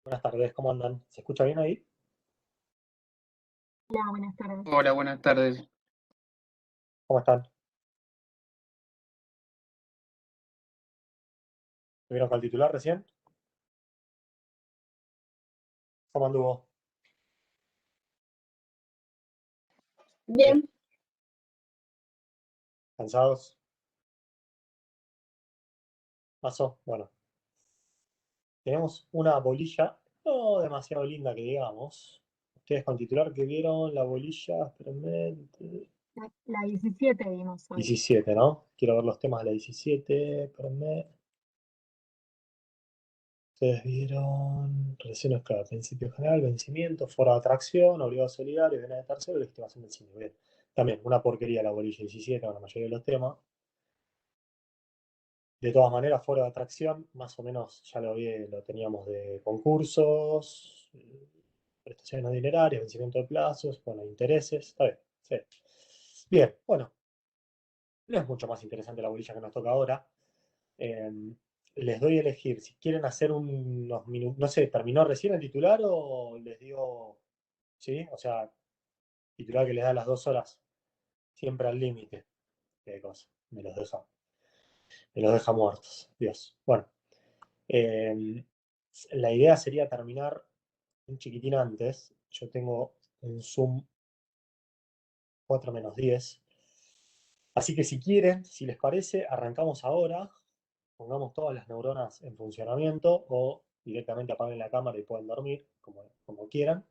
Buenas tardes, ¿cómo andan? ¿Se escucha bien ahí? Hola, buenas tardes. Hola, buenas tardes. ¿Cómo están? ¿Tuvieron con el titular recién? ¿Cómo anduvo? Bien. Bien. ¿Cansados? ¿Pasó? Bueno, tenemos una bolilla no demasiado linda que digamos. Ustedes con titular que vieron la bolilla, espérenme, La 17 vimos hoy. 17, ¿no? Quiero ver los temas de la 17, espérenme. Ustedes vieron relaciones, claro, principio general, vencimiento, foro de atracción, obligado solidario, vena de tercero, legitimación del cine. Bien. También, una porquería la bolilla 17 con la mayoría de los temas. De todas maneras, foro de atracción, más o menos ya lo teníamos de concursos, prestaciones no dinerarias, vencimiento de plazos, bueno, intereses, está bien, sí. Bien, bueno, no es mucho más interesante la bolilla que nos toca ahora. Eh, Les doy a elegir si quieren hacer unos minutos, no sé, ¿terminó recién el titular o les digo, sí? O sea, titular que les da las 2 horas, siempre al límite. Qué cosa, me los deja muertos, Dios. Bueno. Eh, la idea sería terminar un chiquitín antes. Yo tengo un Zoom 4 menos 10. Así que si quieren, si les parece, arrancamos ahora. Pongamos todas las neuronas en funcionamiento o directamente apaguen la cámara y pueden dormir, como quieran.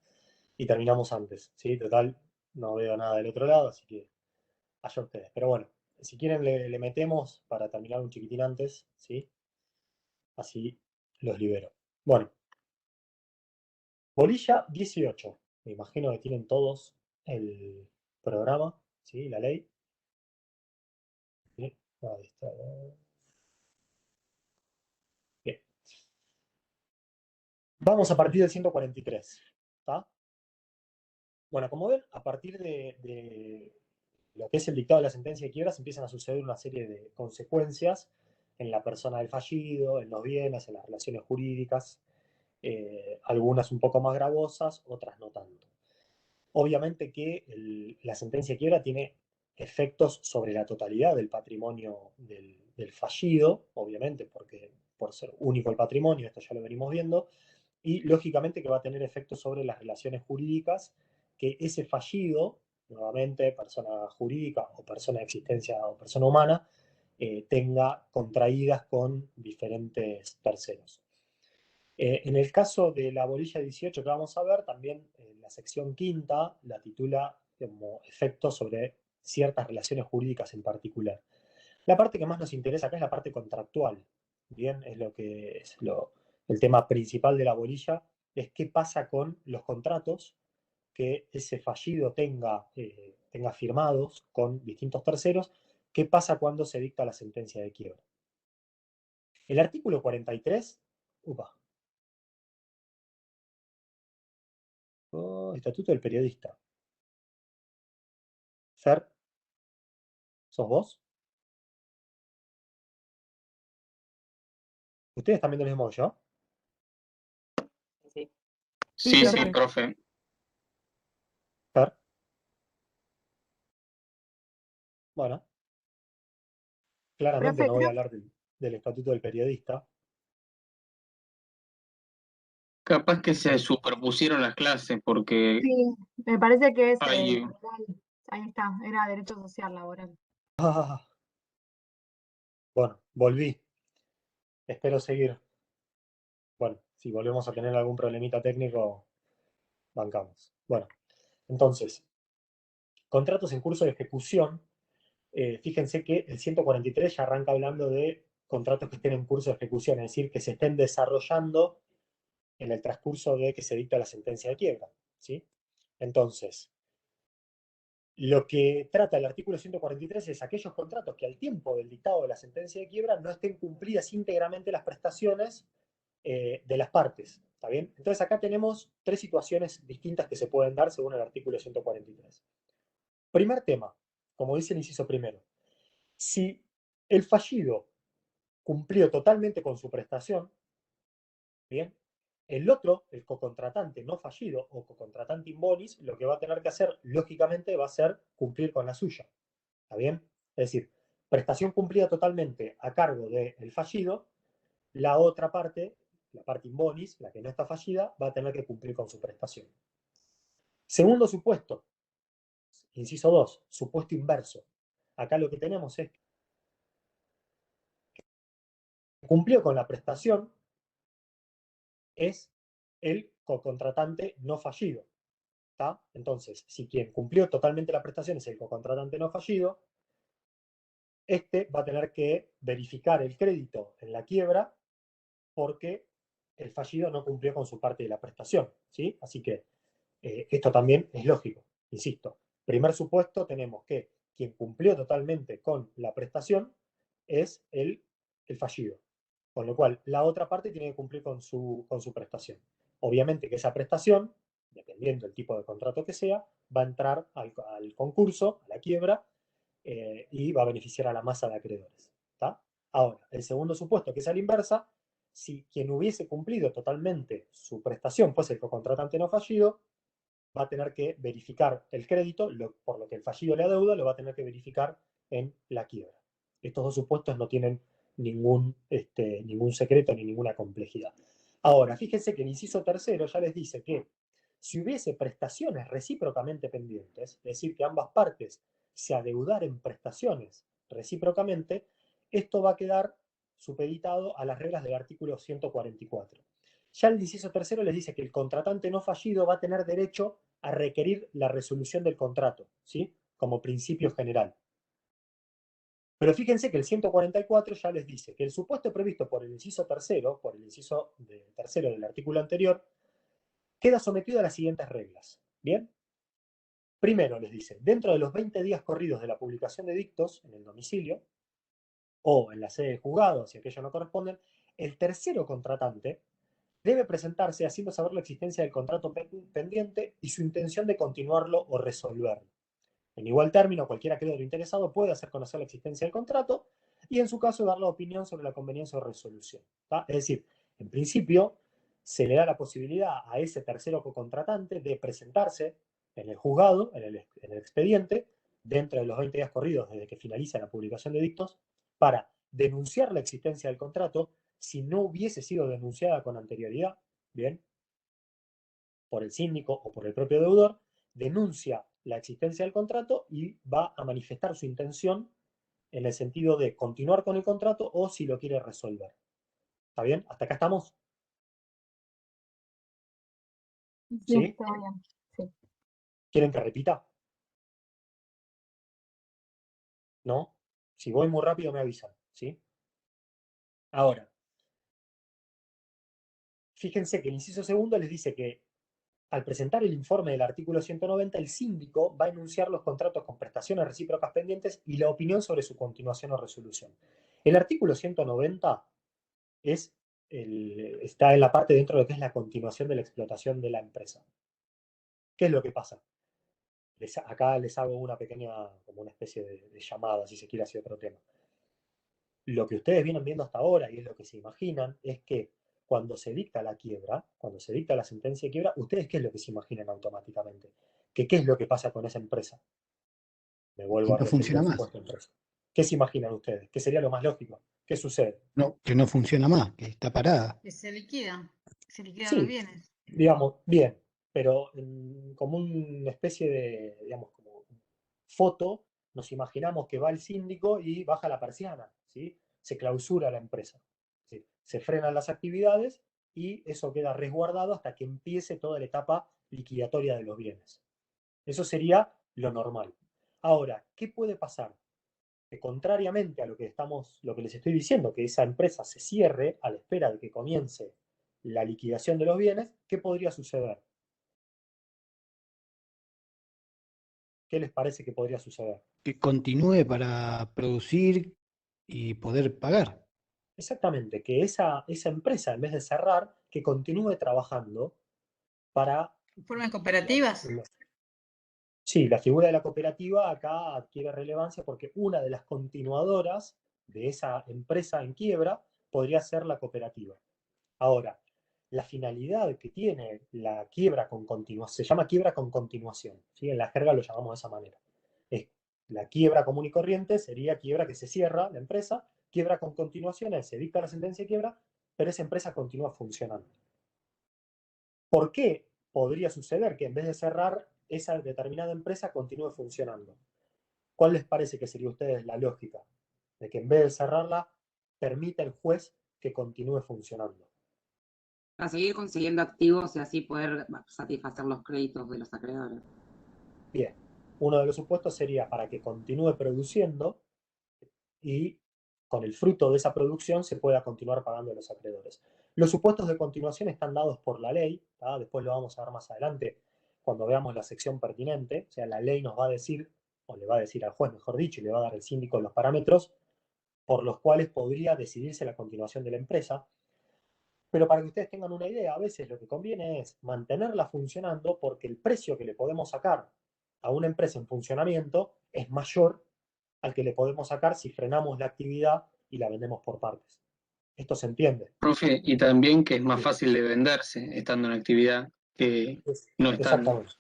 Y terminamos antes. ¿Sí? Total, no veo nada del otro lado, así que allá ustedes. Pero bueno, si quieren le metemos para terminar un chiquitín antes. ¿Sí? Así los libero. Bueno. Bolilla 18. Me imagino que tienen todos el programa, ¿sí? La ley. ¿Sí? Ahí está. Bien. Vamos a partir del 143. ¿Está? Bueno, como ven, a partir de lo que es el dictado de la sentencia de quiebras empiezan a suceder una serie de consecuencias en la persona del fallido, en los bienes, en las relaciones jurídicas, algunas un poco más gravosas, otras no tanto. Obviamente que la sentencia de quiebra tiene efectos sobre la totalidad del patrimonio del fallido, obviamente, porque por ser único el patrimonio, esto ya lo venimos viendo, y lógicamente que va a tener efectos sobre las relaciones jurídicas que ese fallido, nuevamente persona jurídica o persona de existencia o persona humana, tenga contraídas con diferentes terceros. En el caso de la bolilla 18 que vamos a ver, también la sección quinta la titula como efectos sobre ciertas relaciones jurídicas en particular. La parte que más nos interesa acá es la parte contractual. Bien, es lo que es el tema principal de la bolilla, es qué pasa con los contratos que ese fallido tenga firmados con distintos terceros, qué pasa cuando se dicta la sentencia de quiebra. El artículo 43, upa, Estatuto del Periodista. Fer, ¿sos vos? ¿Ustedes también lo mismo que yo? Sí, Sí, sí, profe. profe. Fer. Bueno, claramente Profe, no voy a hablar del Estatuto del Periodista. Capaz que se superpusieron las clases porque sí, me parece que es hay... laboral. Ahí está, era derecho social laboral. Ah, bueno, volví. Espero seguir. Bueno, si volvemos a tener algún problemita técnico, bancamos. Bueno, entonces, contratos en curso de ejecución. Fíjense que el 143 ya arranca hablando de contratos que estén en curso de ejecución, es decir, que se estén desarrollando en el transcurso de que se dicta la sentencia de quiebra. ¿Sí? Entonces, lo que trata el artículo 143 es aquellos contratos que al tiempo del dictado de la sentencia de quiebra no estén cumplidas íntegramente las prestaciones de las partes. ¿Está bien? Entonces acá tenemos 3 situaciones distintas que se pueden dar según el artículo 143. Primer tema, como dice el inciso primero, si el fallido cumplió totalmente con su prestación, ¿bien? El otro, el cocontratante no fallido o cocontratante in bonis, lo que va a tener que hacer, lógicamente, va a ser cumplir con la suya. ¿Está bien? Es decir, prestación cumplida totalmente a cargo del fallido, la otra parte, la parte in bonis, la que no está fallida, va a tener que cumplir con su prestación. Segundo supuesto, inciso 2, supuesto inverso. Acá lo que tenemos es que cumplió con la prestación, es el cocontratante no fallido. ¿Tá? Entonces, si quien cumplió totalmente la prestación es el cocontratante no fallido, este va a tener que verificar el crédito en la quiebra porque el fallido no cumplió con su parte de la prestación. ¿Sí? Así que esto también es lógico. Insisto, primer supuesto tenemos que quien cumplió totalmente con la prestación es el fallido. Con lo cual, la otra parte tiene que cumplir con su prestación. Obviamente que esa prestación, dependiendo del tipo de contrato que sea, va a entrar al concurso, a la quiebra, y va a beneficiar a la masa de acreedores. ¿Tá? Ahora, el segundo supuesto, que es a la inversa, si quien hubiese cumplido totalmente su prestación fuese el cocontratante no fallido, va a tener que verificar el crédito, por lo que el fallido le adeuda, lo va a tener que verificar en la quiebra. Estos dos supuestos no tienen ningún secreto ni ninguna complejidad. Ahora, fíjense que el inciso tercero ya les dice que si hubiese prestaciones recíprocamente pendientes, es decir, que ambas partes se adeudaren prestaciones recíprocamente, esto va a quedar supeditado a las reglas del artículo 144. Ya el inciso tercero les dice que el contratante no fallido va a tener derecho a requerir la resolución del contrato, ¿sí? Como principio general. Pero fíjense que el 144 ya les dice que el supuesto previsto por el inciso tercero, por el inciso tercero del artículo anterior, queda sometido a las siguientes reglas. ¿Bien? Primero les dice, dentro de los 20 días corridos de la publicación de dictos en el domicilio o en la sede del juzgado, si aquello no corresponden, el tercero contratante debe presentarse haciendo saber la existencia del contrato pendiente y su intención de continuarlo o resolverlo. En igual término, cualquier acreedor interesado puede hacer conocer la existencia del contrato y, en su caso, dar la opinión sobre la conveniencia o resolución. ¿Tá? Es decir, en principio, se le da la posibilidad a ese tercero cocontratante de presentarse en el juzgado, en el expediente, dentro de los 20 días corridos desde que finaliza la publicación de dictos, para denunciar la existencia del contrato si no hubiese sido denunciada con anterioridad, bien, por el síndico o por el propio deudor, denuncia la existencia del contrato y va a manifestar su intención en el sentido de continuar con el contrato o si lo quiere resolver. ¿Está bien? ¿Hasta acá estamos? Sí, ¿Sí? está bien. Sí. ¿Quieren que repita? ¿No? Si voy muy rápido me avisan, ¿sí? Ahora, fíjense que el inciso segundo les dice que al presentar el informe del artículo 190, el síndico va a enunciar los contratos con prestaciones recíprocas pendientes y la opinión sobre su continuación o resolución. El artículo 190 está en la parte dentro de lo que es la continuación de la explotación de la empresa. ¿Qué es lo que pasa? Acá les hago una pequeña, como una especie de llamada, si se quiere, hacia otro tema. Lo que ustedes vienen viendo hasta ahora, y es lo que se imaginan, es que cuando se dicta la quiebra, cuando se dicta la sentencia de quiebra, ¿ustedes qué es lo que se imaginan automáticamente? ¿Qué es lo que pasa con esa empresa? Me vuelvo Que a no referir funciona al más. supuesto empresa. ¿Qué se imaginan ustedes? ¿Qué sería lo más lógico? ¿Qué sucede? No, que no funciona más, que está parada. Que se liquidan los Sí, bienes. digamos, bien, pero como una especie de, digamos, como foto, nos imaginamos que va el síndico y baja la persiana, ¿sí? Se clausura la empresa, ¿sí? Se frenan las actividades y eso queda resguardado hasta que empiece toda la etapa liquidatoria de los bienes. Eso sería lo normal. Ahora, ¿qué puede pasar? Que contrariamente a lo que les estoy diciendo, que esa empresa se cierre a la espera de que comience la liquidación de los bienes, ¿qué podría suceder? ¿Qué les parece que podría suceder? Que continúe para producir y poder pagar. Exactamente, que esa empresa, en vez de cerrar, que continúe trabajando para... ¿Forman cooperativas? Sí, la figura de la cooperativa acá adquiere relevancia porque una de las continuadoras de esa empresa en quiebra podría ser la cooperativa. Ahora, la finalidad que tiene la quiebra con continuación, se llama quiebra con continuación, ¿sí? En la jerga lo llamamos de esa manera. La quiebra común y corriente sería quiebra que se cierra la empresa, quiebra con continuación es se dicta la sentencia de quiebra, pero esa empresa continúa funcionando. ¿Por qué podría suceder que en vez de cerrar, esa determinada empresa continúe funcionando? ¿Cuál les parece que sería a ustedes la lógica? De que en vez de cerrarla, permita el juez que continúe funcionando. Para seguir consiguiendo activos y así poder satisfacer los créditos de los acreedores. Bien, uno de los supuestos sería para que continúe produciendo y con el fruto de esa producción se pueda continuar pagando a los acreedores. Los supuestos de continuación están dados por la ley, ¿tá? Después lo vamos a ver más adelante cuando veamos la sección pertinente, o sea, la ley nos va a decir, o le va a decir al juez, mejor dicho, y le va a dar al síndico los parámetros por los cuales podría decidirse la continuación de la empresa. Pero para que ustedes tengan una idea, a veces lo que conviene es mantenerla funcionando porque el precio que le podemos sacar a una empresa en funcionamiento es mayor al que le podemos sacar si frenamos la actividad y la vendemos por partes. ¿Esto se entiende? Profe, y también que es más Sí. fácil de venderse estando en actividad que no estando. Exactamente.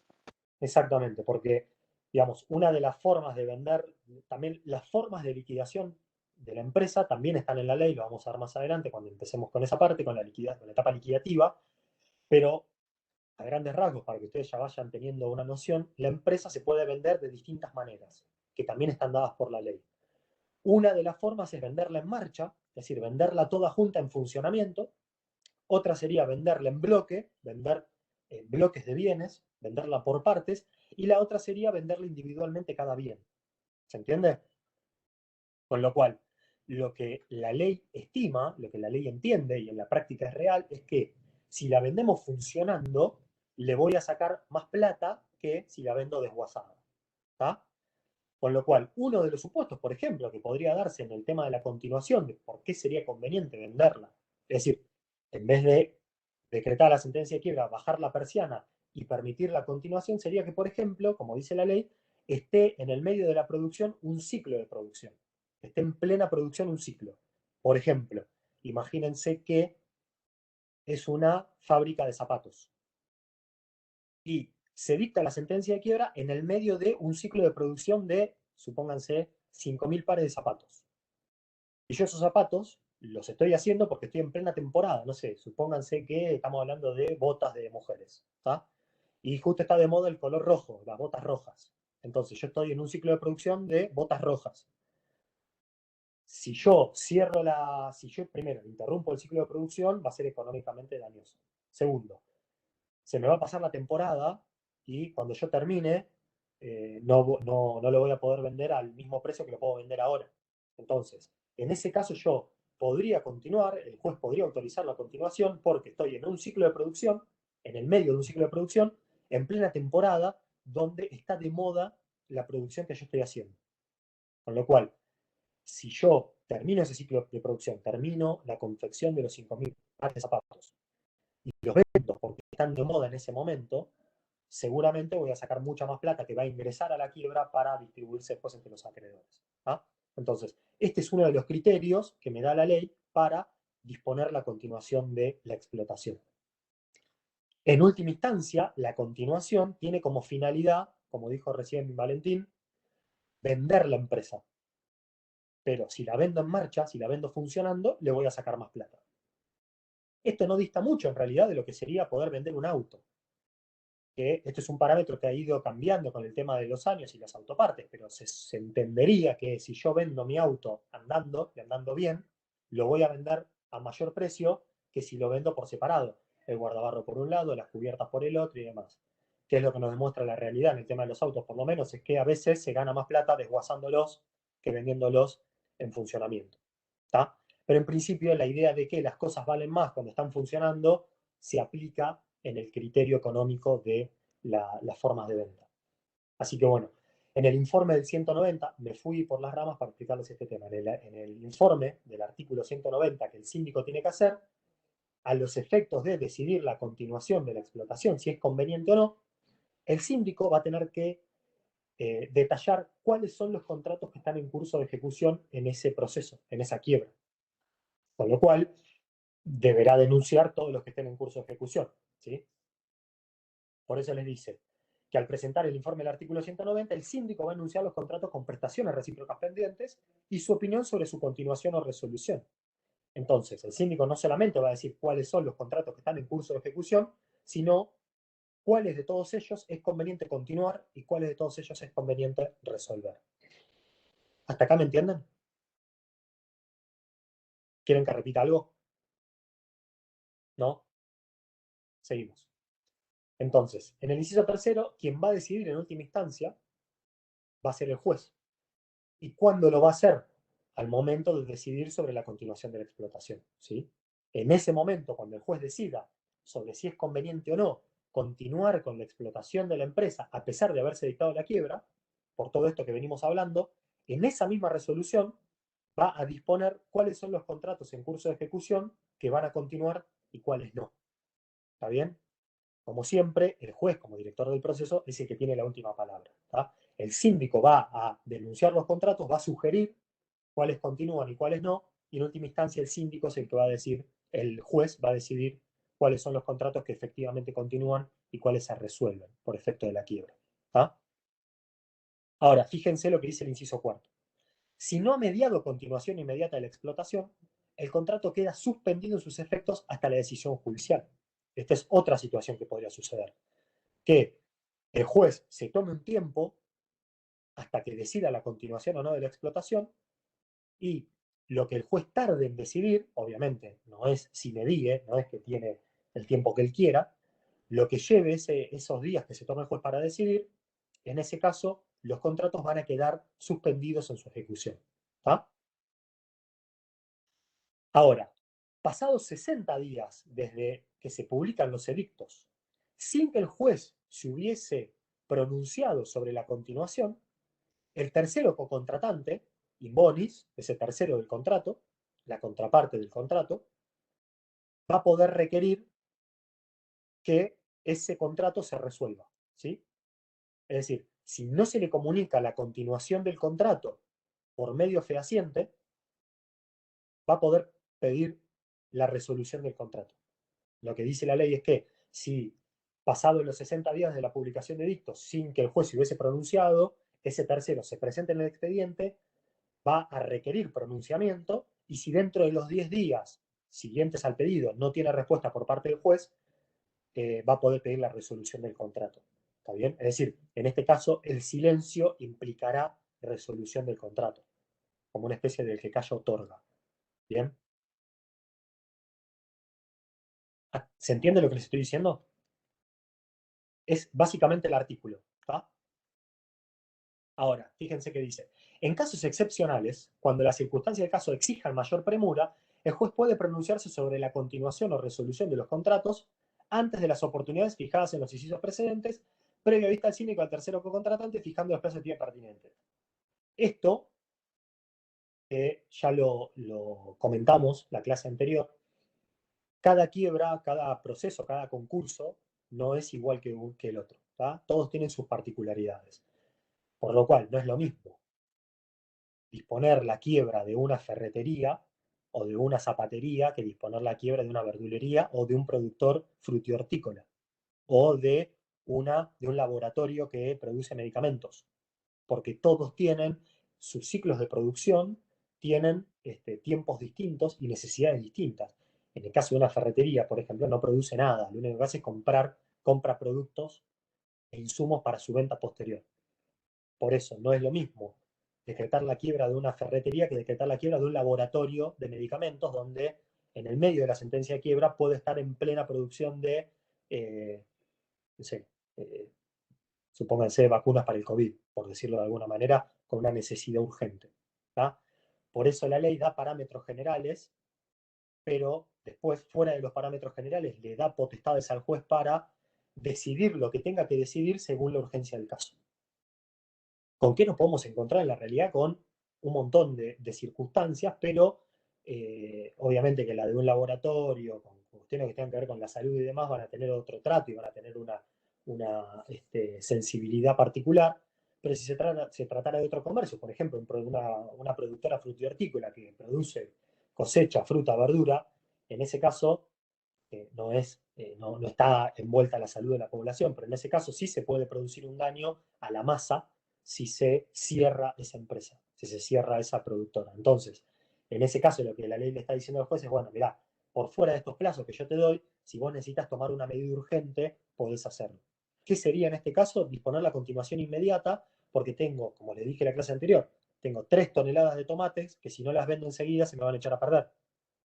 Exactamente, porque, digamos, una de las formas de vender, también las formas de liquidación de la empresa también están en la ley, lo vamos a ver más adelante cuando empecemos con esa parte, con la etapa liquidativa, pero a grandes rasgos, para que ustedes ya vayan teniendo una noción, la empresa se puede vender de distintas maneras, que también están dadas por la ley. Una de las formas es venderla en marcha, es decir, venderla toda junta en funcionamiento. Otra sería venderla en bloque, vender bloques de bienes, venderla por partes. Y la otra sería venderla individualmente cada bien. ¿Se entiende? Con lo cual, lo que la ley estima, lo que la ley entiende y en la práctica es real, es que si la vendemos funcionando, le voy a sacar más plata que si la vendo desguazada. ¿Está? Con lo cual, uno de los supuestos, por ejemplo, que podría darse en el tema de la continuación, de por qué sería conveniente venderla, es decir, en vez de decretar la sentencia de quiebra, bajar la persiana y permitir la continuación, sería que, por ejemplo, como dice la ley, esté en el medio de la producción un ciclo de producción, esté en plena producción un ciclo. Por ejemplo, imagínense que es una fábrica de zapatos y se dicta la sentencia de quiebra en el medio de un ciclo de producción de, supónganse, 5.000 pares de zapatos. Y yo esos zapatos los estoy haciendo porque estoy en plena temporada, no sé, supónganse que estamos hablando de botas de mujeres, ¿está? Y justo está de moda el color rojo, las botas rojas. Entonces yo estoy en un ciclo de producción de botas rojas. Si yo si yo primero interrumpo el ciclo de producción, va a ser económicamente dañoso. Segundo, se me va a pasar la temporada y cuando yo termine, no lo voy a poder vender al mismo precio que lo puedo vender ahora. Entonces, en ese caso yo podría continuar, el juez podría autorizar la continuación porque estoy en un ciclo de producción, en el medio de un ciclo de producción, en plena temporada, donde está de moda la producción que yo estoy haciendo. Con lo cual, si yo termino ese ciclo de producción, termino la confección de los 5.000 pares de zapatos y los vendo porque están de moda en ese momento, seguramente voy a sacar mucha más plata que va a ingresar a la quiebra para distribuirse después entre los acreedores. ¿Ah? Entonces, este es uno de los criterios que me da la ley para disponer la continuación de la explotación. En última instancia, la continuación tiene como finalidad, como dijo recién Valentín, vender la empresa. Pero si la vendo en marcha, si la vendo funcionando, le voy a sacar más plata. Esto no dista mucho en realidad de lo que sería poder vender un auto. Que este es un parámetro que ha ido cambiando con el tema de los años y las autopartes, pero se entendería que si yo vendo mi auto andando y andando bien, lo voy a vender a mayor precio que si lo vendo por separado. El guardabarro por un lado, las cubiertas por el otro y demás. ¿Qué es lo que nos demuestra la realidad en el tema de los autos? Por lo menos es que a veces se gana más plata desguazándolos que vendiéndolos en funcionamiento. ¿Está? Pero en principio la idea de que las cosas valen más cuando están funcionando se aplica en el criterio económico de las formas de venta. Así que bueno, en el informe del 190, me fui por las ramas para explicarles este tema. En el informe del artículo 190 que el síndico tiene que hacer, a los efectos de decidir la continuación de la explotación, si es conveniente o no, el síndico va a tener que detallar cuáles son los contratos que están en curso de ejecución en ese proceso, en esa quiebra. Con lo cual, deberá denunciar todos los que estén en curso de ejecución, ¿sí? Por eso les dice que al presentar el informe del artículo 190, el síndico va a enunciar los contratos con prestaciones recíprocas pendientes y su opinión sobre su continuación o resolución. Entonces, el síndico no solamente va a decir cuáles son los contratos que están en curso de ejecución, sino cuáles de todos ellos es conveniente continuar y cuáles de todos ellos es conveniente resolver. ¿Hasta acá me entienden? ¿Quieren que repita algo? ¿No? Seguimos. Entonces, en el inciso tercero, quien va a decidir en última instancia va a ser el juez. ¿Y cuándo lo va a hacer? Al momento de decidir sobre la continuación de la explotación, ¿sí? En ese momento, cuando el juez decida sobre si es conveniente o no continuar con la explotación de la empresa a pesar de haberse dictado la quiebra, por todo esto que venimos hablando, en esa misma resolución va a disponer cuáles son los contratos en curso de ejecución que van a continuar y cuáles no. ¿Está bien? Como siempre, el juez, como director del proceso, es el que tiene la última palabra. ¿Tá? El síndico va a denunciar los contratos, va a sugerir cuáles continúan y cuáles no, y en última instancia el síndico es el que va a decir, el juez va a decidir cuáles son los contratos que efectivamente continúan y cuáles se resuelven por efecto de la quiebra. ¿Tá? Ahora, fíjense lo que dice el inciso cuarto. Si no ha mediado continuación inmediata de la explotación, el contrato queda suspendido en sus efectos hasta la decisión judicial. Esta es otra situación que podría suceder. Que el juez se tome un tiempo hasta que decida la continuación o no de la explotación y lo que el juez tarde en decidir, obviamente no es sine die, no es que tiene el tiempo que él quiera, lo que lleve esos días que se toma el juez para decidir, en ese caso los contratos van a quedar suspendidos en su ejecución. ¿Tá? Ahora, pasados 60 días desde que se publican los edictos, sin que el juez se hubiese pronunciado sobre la continuación, el tercero cocontratante, in bonis, ese tercero del contrato, la contraparte del contrato, va a poder requerir que ese contrato se resuelva, ¿sí? Es decir, si no se le comunica la continuación del contrato por medio fehaciente, va a poder pedir la resolución del contrato. Lo que dice la ley es que si pasados los 60 días de la publicación de edictos, sin que el juez se hubiese pronunciado, ese tercero se presente en el expediente, va a requerir pronunciamiento y si dentro de los 10 días siguientes al pedido no tiene respuesta por parte del juez, va a poder pedir la resolución del contrato. ¿Está bien? Es decir, en este caso, el silencio implicará resolución del contrato, como una especie del que calla otorga. ¿Bien? ¿Se entiende lo que les estoy diciendo? Es básicamente el artículo. ¿Está? Ahora, fíjense que dice, en casos excepcionales, cuando las circunstancias del caso exijan mayor premura, el juez puede pronunciarse sobre la continuación o resolución de los contratos antes de las oportunidades fijadas en los incisos precedentes, previa vista al síndico al tercero cocontratante, fijando los plazos de tiempo pertinentes. Esto, ya lo comentamos la clase anterior, cada quiebra, cada proceso, cada concurso no es igual que el otro. ¿tá? Todos tienen sus particularidades. Por lo cual, no es lo mismo disponer la quiebra de una ferretería o de una zapatería que disponer la quiebra de una verdulería o de un productor frutihortícola o de un laboratorio que produce medicamentos, porque todos tienen sus ciclos de producción, tienen tiempos distintos y necesidades distintas. En el caso de una ferretería, por ejemplo, no produce nada, lo único que hace es compra productos e insumos para su venta posterior. Por eso no es lo mismo decretar la quiebra de una ferretería que decretar la quiebra de un laboratorio de medicamentos donde en el medio de la sentencia de quiebra puede estar en plena producción de, no sé, supónganse, vacunas para el COVID, por decirlo de alguna manera, con una necesidad urgente. ¿tá? Por eso la ley da parámetros generales, pero después, fuera de los parámetros generales, le da potestades al juez para decidir lo que tenga que decidir según la urgencia del caso. ¿Con qué nos podemos encontrar en la realidad? Con un montón de circunstancias, pero obviamente que la de un laboratorio, con cuestiones que tengan que ver con la salud y demás, van a tener otro trato y van a tener una sensibilidad particular. Pero si se tratara de otro comercio, por ejemplo, una productora frutihortícola que produce, cosecha, fruta, verdura, En ese caso, no está envuelta la salud de la población, pero en ese caso sí se puede producir un daño a la masa si se cierra esa empresa, si se cierra esa productora. Entonces, en ese caso lo que la ley le está diciendo al juez es, bueno, mirá, por fuera de estos plazos que yo te doy, si vos necesitas tomar una medida urgente, podés hacerlo. ¿Qué sería en este caso? Disponer la continuación inmediata, porque tengo, como le dije en la clase anterior, tengo 3 toneladas de tomates que si no las vendo enseguida se me van a echar a perder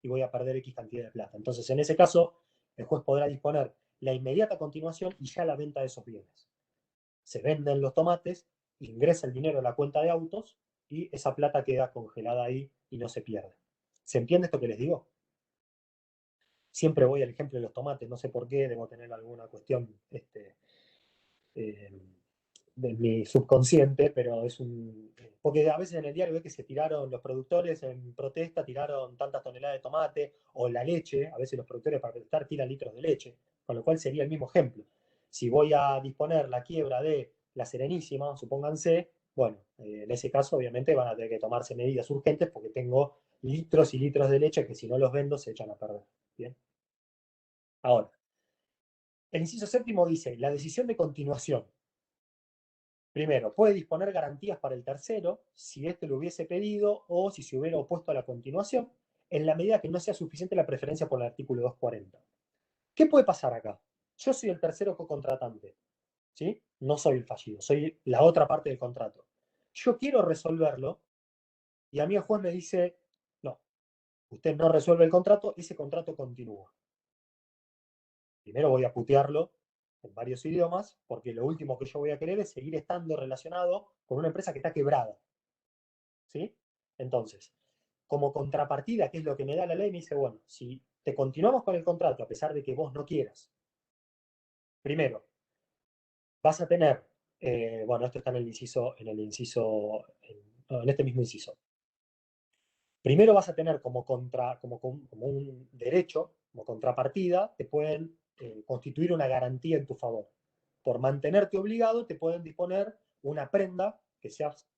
y voy a perder X cantidad de plata. Entonces, en ese caso, el juez podrá disponer la inmediata continuación y ya la venta de esos bienes. Se venden los tomates, ingresa el dinero a la cuenta de autos y esa plata queda congelada ahí y no se pierde. ¿Se entiende esto que les digo? Siempre voy al ejemplo de los tomates, no sé por qué, debo tener alguna cuestión de mi subconsciente, pero es un... Porque a veces en el diario ve que se tiraron los productores en protesta, tiraron tantas toneladas de tomate, o la leche, a veces los productores para protestar tiran litros de leche, con lo cual sería el mismo ejemplo. Si voy a disponer la quiebra de la Serenísima, supónganse, bueno, en ese caso obviamente van a tener que tomarse medidas urgentes porque tengo litros y litros de leche que si no los vendo se echan a perder. ¿Bien? Ahora, el inciso séptimo dice, la decisión de continuación. Primero, puede disponer garantías para el tercero si éste lo hubiese pedido o si se hubiera opuesto a la continuación, en la medida que no sea suficiente la preferencia por el artículo 240. ¿Qué puede pasar acá? Yo soy el tercero co-contratante, ¿sí? No soy el fallido, soy la otra parte del contrato. Yo quiero resolverlo y a mí el juez me dice, no, usted no resuelve el contrato, ese contrato continúa. Primero voy a putearlo en varios idiomas, porque lo último que yo voy a querer es seguir estando relacionado con una empresa que está quebrada. ¿Sí? Entonces, como contrapartida, ¿qué es lo que me da la ley? Me dice, bueno, si te continuamos con el contrato a pesar de que vos no quieras, primero, vas a tener, bueno, esto está en el inciso, en este mismo inciso. Primero vas a tener como un derecho, como contrapartida, te pueden constituir una garantía en tu favor. Por mantenerte obligado, te pueden disponer una prenda que seas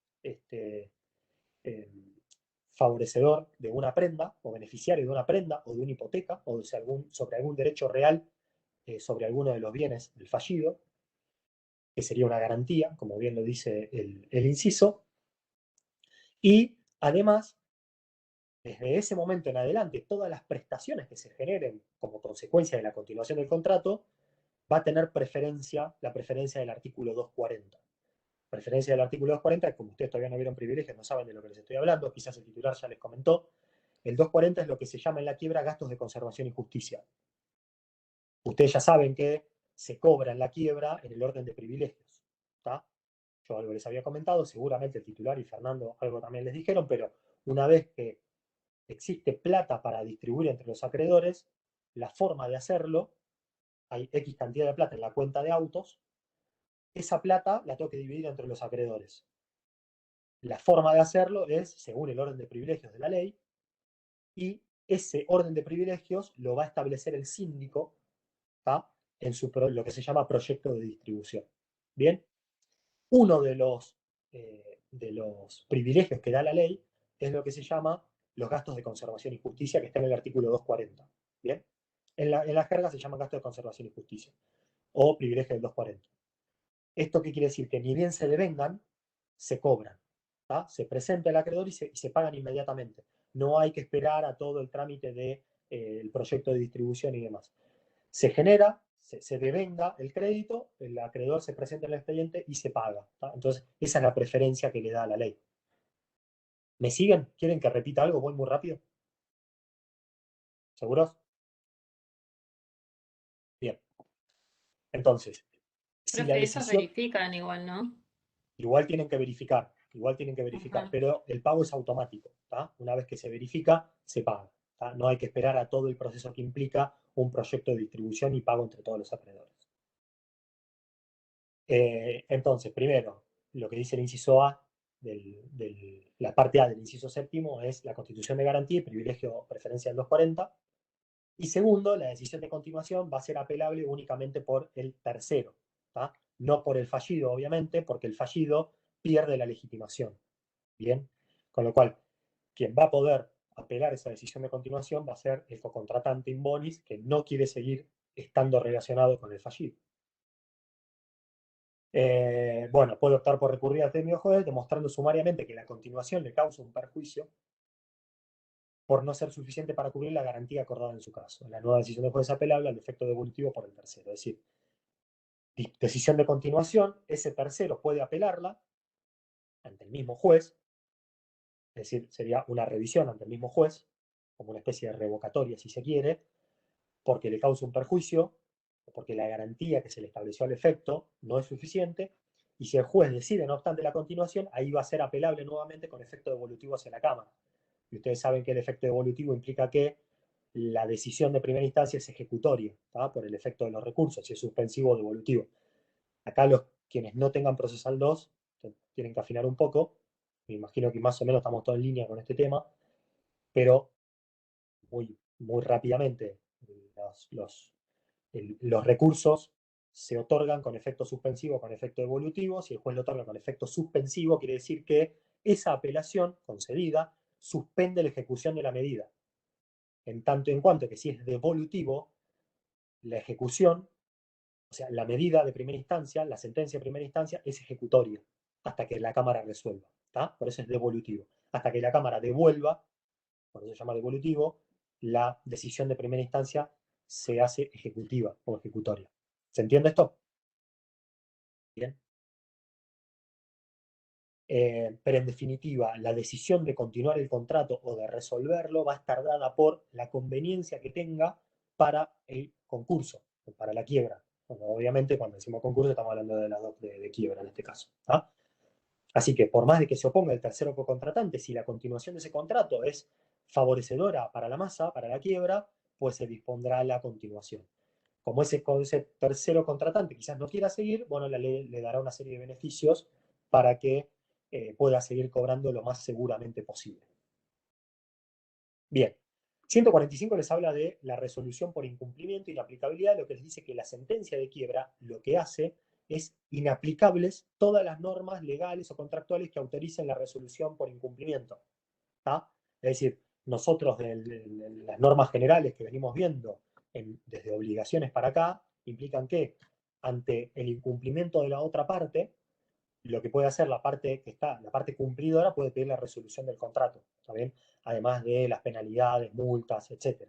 favorecedor de una prenda o beneficiario de una prenda o de una hipoteca o sobre algún derecho real sobre alguno de los bienes del fallido, que sería una garantía, como bien lo dice el inciso. Y además, desde ese momento en adelante, todas las prestaciones que se generen como consecuencia de la continuación del contrato va a tener la preferencia del artículo 240. Preferencia del artículo 240, como ustedes todavía no vieron privilegios, no saben de lo que les estoy hablando, quizás el titular ya les comentó. El 240 es lo que se llama en la quiebra gastos de conservación y justicia. Ustedes ya saben que se cobra en la quiebra en el orden de privilegios. ¿Está? Yo algo les había comentado, seguramente el titular y Fernando algo también les dijeron, pero una vez que existe plata para distribuir entre los acreedores, la forma de hacerlo, hay X cantidad de plata en la cuenta de autos, esa plata la tengo que dividir entre los acreedores. La forma de hacerlo es según el orden de privilegios de la ley, y ese orden de privilegios lo va a establecer el síndico, ¿tá? En lo que se llama proyecto de distribución. Bien, uno de los privilegios que da la ley es lo que se llama los gastos de conservación y justicia, que está en el artículo 240. Bien, en la jerga se llama gastos de conservación y justicia, o privilegio del 240. ¿Esto qué quiere decir? Que ni bien se devengan, se cobran. ¿Tá? Se presenta el acreedor y se pagan inmediatamente. No hay que esperar a todo el trámite del proyecto de distribución y demás. Se genera, se devenga el crédito, el acreedor se presenta en el expediente y se paga. ¿tá? Entonces, esa es la preferencia que le da la ley. ¿Me siguen? ¿Quieren que repita algo? Voy muy rápido. ¿Seguros? Bien. Entonces, si la Profe, esos decisión... verifican igual, ¿no? Igual tienen que verificar, Ajá. pero el pago es automático. ¿tá? Una vez que se verifica, se paga. ¿tá? No hay que esperar a todo el proceso que implica un proyecto de distribución y pago entre todos los acreedores. Entonces, primero, lo que dice el inciso A, la parte A del inciso séptimo, es la constitución de garantía y privilegio preferencia del 240. Y segundo, la decisión de continuación va a ser apelable únicamente por el tercero, ¿tá? No por el fallido, obviamente, porque el fallido pierde la legitimación. Bien, con lo cual, quien va a poder apelar esa decisión de continuación va a ser el cocontratante in bonis, que no quiere seguir estando relacionado con el fallido. Bueno, puede optar por recurrir al término juez, demostrando sumariamente que la continuación le causa un perjuicio por no ser suficiente para cubrir la garantía acordada en su caso. La nueva decisión del juez es apelable al defecto devolutivo por el tercero. Es decir, decisión de continuación, ese tercero puede apelarla ante el mismo juez, es decir, sería una revisión ante el mismo juez, como una especie de revocatoria si se quiere, porque le causa un perjuicio, o porque la garantía que se le estableció al efecto no es suficiente, y si el juez decide, no obstante, la continuación, ahí va a ser apelable nuevamente con efecto devolutivo hacia la Cámara. Y ustedes saben que el efecto devolutivo implica que la decisión de primera instancia es ejecutoria, ¿tá? Por el efecto de los recursos, si es suspensivo o devolutivo. Acá quienes no tengan procesal 2 tienen que afinar un poco. Me imagino que más o menos estamos todos en línea con este tema, pero muy rápidamente los recursos se otorgan con efecto suspensivo, con efecto devolutivo. Si el juez lo otorga con efecto suspensivo, quiere decir que esa apelación concedida suspende la ejecución de la medida. En tanto en cuanto que si es devolutivo, la ejecución, o sea, la medida de primera instancia, la sentencia de primera instancia, es ejecutoria hasta que la Cámara resuelva. ¿Tá? Por eso es devolutivo. Hasta que la Cámara devuelva, por eso se llama devolutivo, la decisión de primera instancia se hace ejecutiva o ejecutoria. ¿Se entiende esto? Bien. Pero en definitiva, la decisión de continuar el contrato o de resolverlo va a estar dada por la conveniencia que tenga para el concurso, para la quiebra. Bueno, obviamente, cuando decimos concurso, estamos hablando de las dos de quiebra en este caso. ¿Ah? Así que, por más de que se oponga el tercero cocontratante, si la continuación de ese contrato es favorecedora para la masa, para la quiebra, pues se dispondrá la continuación. Como ese tercero contratante quizás no quiera seguir, bueno, la ley le dará una serie de beneficios para que pueda seguir cobrando lo más seguramente posible. Bien, 145 les habla de la resolución por incumplimiento y la aplicabilidad, lo que les dice que la sentencia de quiebra lo que hace es inaplicables todas las normas legales o contractuales que autoricen la resolución por incumplimiento. ¿Tá? Es decir, nosotros de las normas generales que venimos viendo desde obligaciones para acá, implican que ante el incumplimiento de la otra parte, lo que puede hacer la parte cumplidora puede pedir la resolución del contrato, ¿está bien? Además de las penalidades, multas, etc.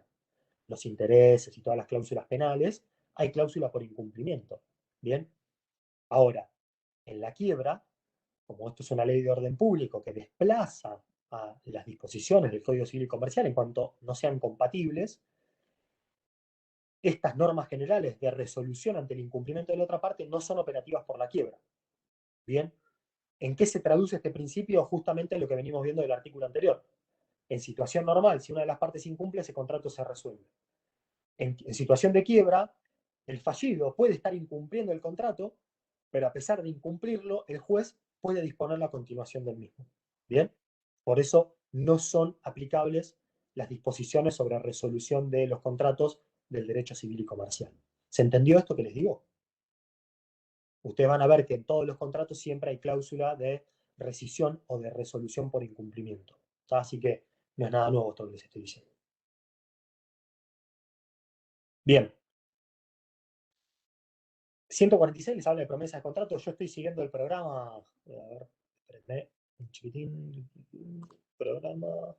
Los intereses y todas las cláusulas penales, hay cláusula por incumplimiento. Bien, ahora, en la quiebra, como esto es una ley de orden público que desplaza a las disposiciones del Código Civil y Comercial en cuanto no sean compatibles, estas normas generales de resolución ante el incumplimiento de la otra parte no son operativas por la quiebra. Bien, ¿en qué se traduce este principio? Justamente en lo que venimos viendo del artículo anterior. En situación normal, si una de las partes incumple, ese contrato se resuelve. En situación de quiebra, el fallido puede estar incumpliendo el contrato, pero a pesar de incumplirlo, el juez puede disponer la continuación del mismo. ¿Bien? Por eso no son aplicables las disposiciones sobre resolución de los contratos del derecho civil y comercial. ¿Se entendió esto que les digo? Ustedes van a ver que en todos los contratos siempre hay cláusula de rescisión o de resolución por incumplimiento. Así que no es nada nuevo esto que les estoy diciendo. Bien. 146 les habla de promesa de contrato. Yo estoy siguiendo el programa. A ver, espérenme un chiquitín. Programa.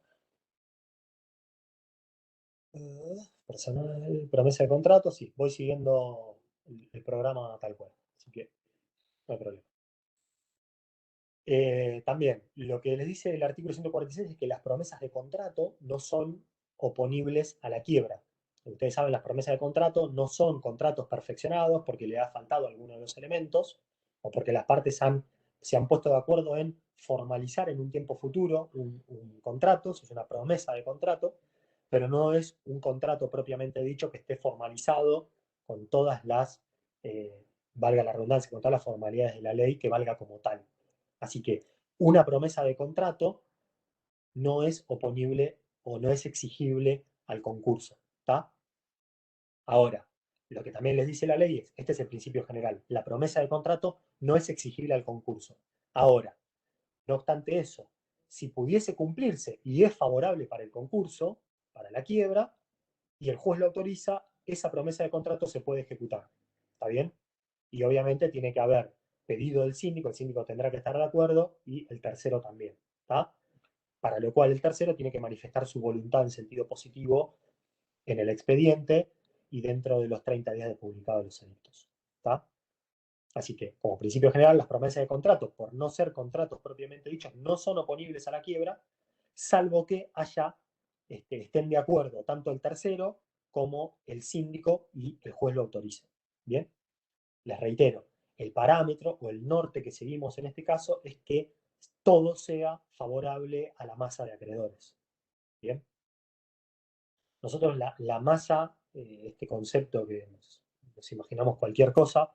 Personal, promesa de contrato. Sí, voy siguiendo el programa tal cual. Así que no hay problema. También, lo que les dice el artículo 146 es que las promesas de contrato no son oponibles a la quiebra. Ustedes saben, las promesas de contrato no son contratos perfeccionados porque le ha faltado alguno de los elementos o porque las partes se han puesto de acuerdo en formalizar en un tiempo futuro un contrato, eso es una promesa de contrato, pero no es un contrato propiamente dicho que esté formalizado con todas las, valga la redundancia, con todas las formalidades de la ley que valga como tal. Así que una promesa de contrato no es oponible o no es exigible al concurso. ¿Está? Ahora, lo que también les dice la ley es, este es el principio general, la promesa de contrato no es exigible al concurso. Ahora, no obstante eso, si pudiese cumplirse y es favorable para el concurso, para la quiebra, y el juez lo autoriza, esa promesa de contrato se puede ejecutar. ¿Está bien? Y obviamente tiene que haber pedido del síndico, el síndico tendrá que estar de acuerdo y el tercero también. ¿Está? Para lo cual el tercero tiene que manifestar su voluntad en sentido positivo en el expediente y dentro de los 30 días de publicado los edictos. ¿Está? Así que, como principio general, las promesas de contrato, por no ser contratos propiamente dichos, no son oponibles a la quiebra, salvo que estén de acuerdo tanto el tercero como el síndico y el juez lo autorice. ¿Bien? Les reitero, el parámetro o el norte que seguimos en este caso es que todo sea favorable a la masa de acreedores. ¿Bien? Nosotros la masa, este concepto que nos imaginamos cualquier cosa,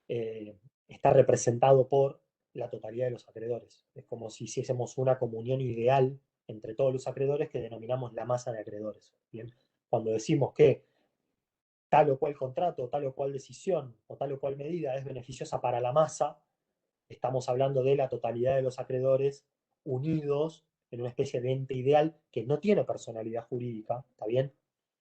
está representado por la totalidad de los acreedores. Es como si hiciésemos una comunión ideal entre todos los acreedores que denominamos la masa de acreedores. ¿Bien? Cuando decimos que tal o cual contrato, tal o cual decisión o tal o cual medida es beneficiosa para la masa, estamos hablando de la totalidad de los acreedores unidos en una especie de ente ideal que no tiene personalidad jurídica, ¿está bien?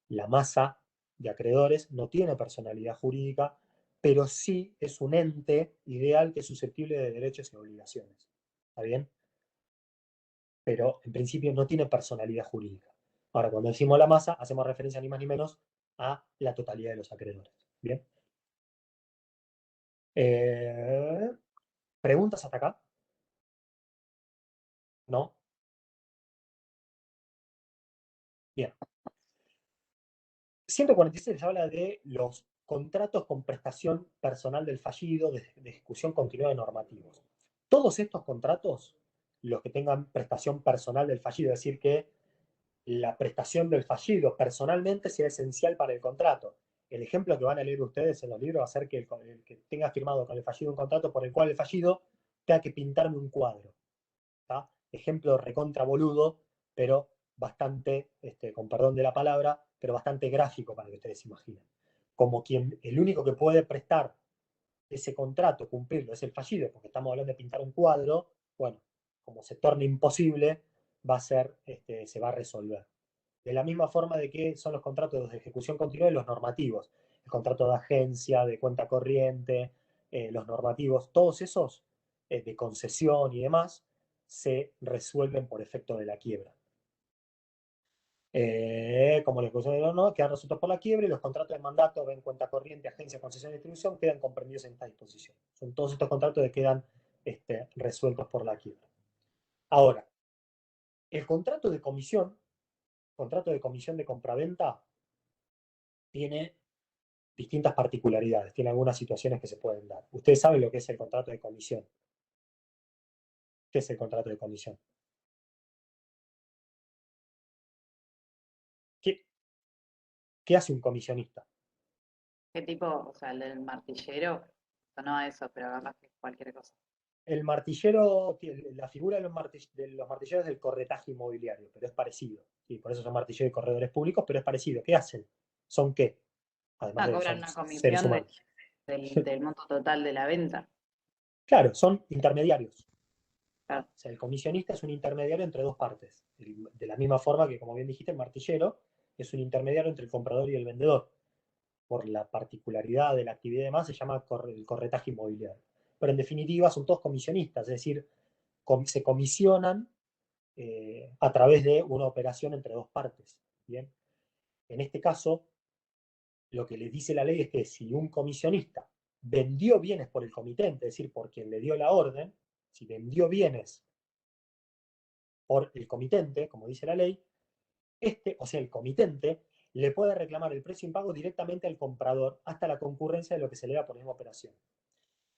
La masa de acreedores no tiene personalidad jurídica, pero sí es un ente ideal que es susceptible de derechos y obligaciones, ¿está bien? Pero en principio no tiene personalidad jurídica. Ahora, cuando decimos la masa, hacemos referencia ni más ni menos a la totalidad de los acreedores. ¿Bien? ¿Preguntas hasta acá? ¿No? Bien. 146 habla de los contratos con prestación personal del fallido, de ejecución continua de normativos. Todos estos contratos, los que tengan prestación personal del fallido, es decir, que la prestación del fallido personalmente sea esencial para el contrato. El ejemplo que van a leer ustedes en los libros va a ser que el que tenga firmado con el fallido un contrato por el cual el fallido tenga que pintarme un cuadro. ¿Tá? Ejemplo recontra boludo, pero bastante, con perdón de la palabra, pero bastante gráfico para que ustedes se imaginen. Como quien, el único que puede prestar ese contrato, cumplirlo, es el fallido, porque estamos hablando de pintar un cuadro, bueno, como se torna imposible, va a ser, se va a resolver. De la misma forma de que son los contratos de ejecución continua y los normativos. El contrato de agencia, de cuenta corriente, los normativos, todos esos de concesión y demás, se resuelven por efecto de la quiebra. Como la ejecución de no, quedan resueltos por la quiebra y los contratos de mandato, ven cuenta corriente, agencia, concesión y distribución, quedan comprendidos en esta disposición. Son todos estos contratos que quedan resueltos por la quiebra. Ahora, el contrato de comisión de compraventa tiene distintas particularidades, tiene algunas situaciones que se pueden dar. Ustedes saben lo que es el contrato de comisión. ¿Qué es el contrato de comisión? ¿Qué hace un comisionista? ¿Qué tipo? O sea, el del martillero. Sonó a eso, pero capaz que es cualquier cosa. El martillero, la figura de los martilleros es del corretaje inmobiliario, pero es parecido. Y por eso son martilleros y corredores públicos, pero es parecido. ¿Qué hacen? ¿Son qué? Además de Cobran son una seres comisión humanos. del monto total de la venta. Claro, son intermediarios. Claro. O sea, el comisionista es un intermediario entre dos partes. De la misma forma que, como bien dijiste, el martillero es un intermediario entre el comprador y el vendedor. Por la particularidad de la actividad y demás, se llama el corretaje inmobiliario. Pero en definitiva son todos comisionistas, es decir, se comisionan a través de una operación entre dos partes. ¿Bien? En este caso, lo que les dice la ley es que si un comisionista vendió bienes por el comitente, es decir, por quien le dio la orden, si vendió bienes por el comitente, como dice la ley, o sea, el comitente, le puede reclamar el precio impago directamente al comprador hasta la concurrencia de lo que se le da por la misma operación.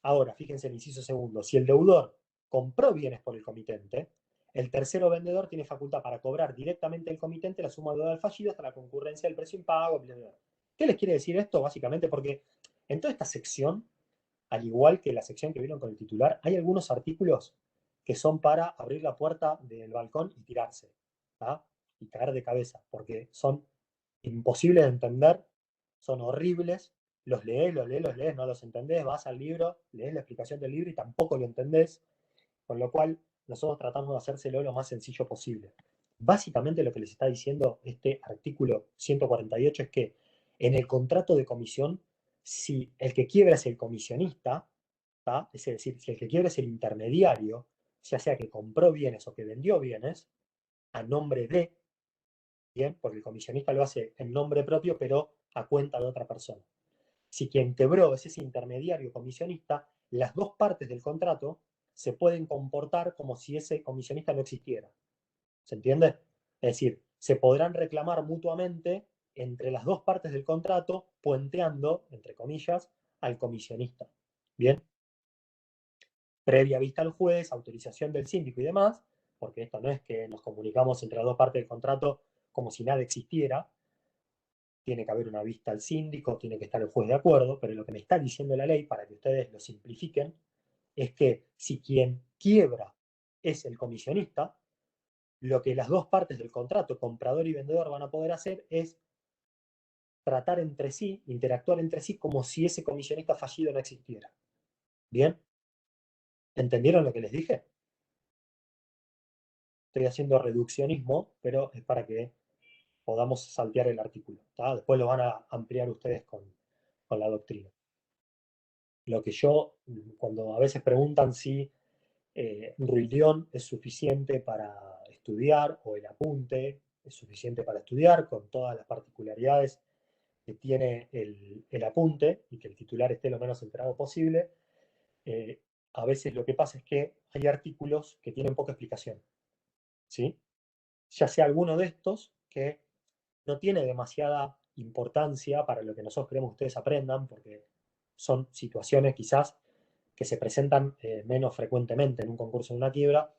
Ahora, fíjense el inciso segundo, si el deudor compró bienes por el comitente, el tercero vendedor tiene facultad para cobrar directamente el comitente la suma de deuda del fallido hasta la concurrencia del precio impago. Bla, bla, bla. ¿Qué les quiere decir esto? Básicamente porque en toda esta sección, al igual que la sección que vieron con el titular, hay algunos artículos que son para abrir la puerta del balcón y tirarse, ¿tá? Y caer de cabeza, porque son imposibles de entender, son horribles, los lees, no los entendés, vas al libro, lees la explicación del libro y tampoco lo entendés, con lo cual nosotros tratamos de hacérselo lo más sencillo posible. Básicamente lo que les está diciendo este artículo 148 es que en el contrato de comisión, si el que quiebra es el comisionista, ¿tá? Es decir, si el que quiebra es el intermediario, ya sea que compró bienes o que vendió bienes, a nombre de, bien, porque el comisionista lo hace en nombre propio, pero a cuenta de otra persona. Si quien quebró es ese intermediario comisionista, las dos partes del contrato se pueden comportar como si ese comisionista no existiera. ¿Se entiende? Es decir, se podrán reclamar mutuamente entre las dos partes del contrato, puenteando, entre comillas, al comisionista. ¿Bien? Previa vista al juez, autorización del síndico y demás, porque esto no es que nos comunicamos entre las dos partes del contrato como si nada existiera. Tiene que haber una vista al síndico, tiene que estar el juez de acuerdo, pero lo que me está diciendo la ley, para que ustedes lo simplifiquen, es que si quien quiebra es el comisionista, lo que las dos partes del contrato, comprador y vendedor, van a poder hacer es tratar entre sí, interactuar entre sí como si ese comisionista fallido no existiera. ¿Bien? ¿Entendieron lo que les dije? Estoy haciendo reduccionismo, pero es para que podamos saltear el artículo. ¿Tá? Después lo van a ampliar ustedes con la doctrina. Lo que yo, cuando a veces preguntan si Ruilión es suficiente para estudiar o el apunte es suficiente para estudiar con todas las particularidades que tiene el apunte y que el titular esté lo menos enterado posible, a veces lo que pasa es que hay artículos que tienen poca explicación, ¿sí? Ya sea alguno de estos que no tiene demasiada importancia para lo que nosotros queremos que ustedes aprendan, porque son situaciones quizás que se presentan menos frecuentemente en un concurso de una quiebra,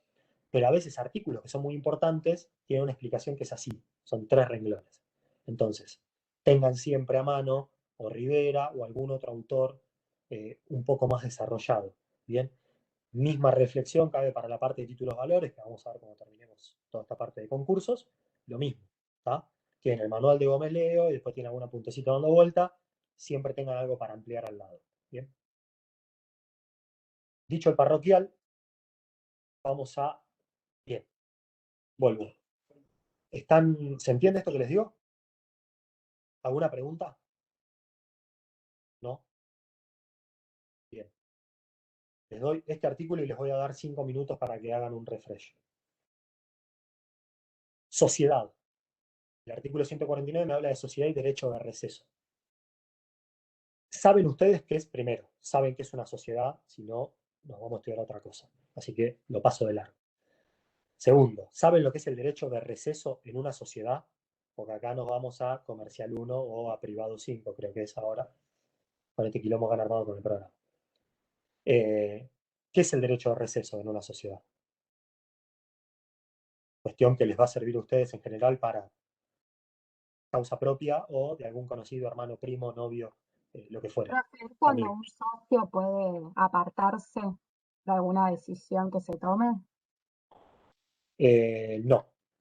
pero a veces artículos que son muy importantes tienen una explicación que es así, son 3 renglones. Entonces, tengan siempre a mano o Rivera o algún otro autor un poco más desarrollado. Bien, misma reflexión cabe para la parte de títulos valores, que vamos a ver cuando terminemos toda esta parte de concursos, lo mismo, ¿tá? Tienen el manual de Gómez Leo y después tienen algún apuntecito dando vuelta, siempre tengan algo para ampliar al lado. Bien. Dicho el parroquial, vamos a... Bien, vuelvo. ¿Se entiende esto que les digo? ¿Alguna pregunta? ¿No? Bien. Les doy este artículo y les voy a dar 5 minutos para que hagan un refresh. Sociedad. El artículo 149 me habla de sociedad y derecho de receso. ¿Saben ustedes qué es? Primero, saben qué es una sociedad, si no, nos vamos a estudiar otra cosa. Así que lo paso de largo. Segundo, ¿saben lo que es el derecho de receso en una sociedad? Porque acá nos vamos a comercial 1 o a privado 5, creo que es ahora, con este quilombo que han armado con el programa. ¿Qué es el derecho de receso en una sociedad? Cuestión que les va a servir a ustedes en general para causa propia o de algún conocido, hermano, primo, novio, lo que fuera. Profe, cuando Amigo. un socio puede apartarse de alguna decisión que se tome.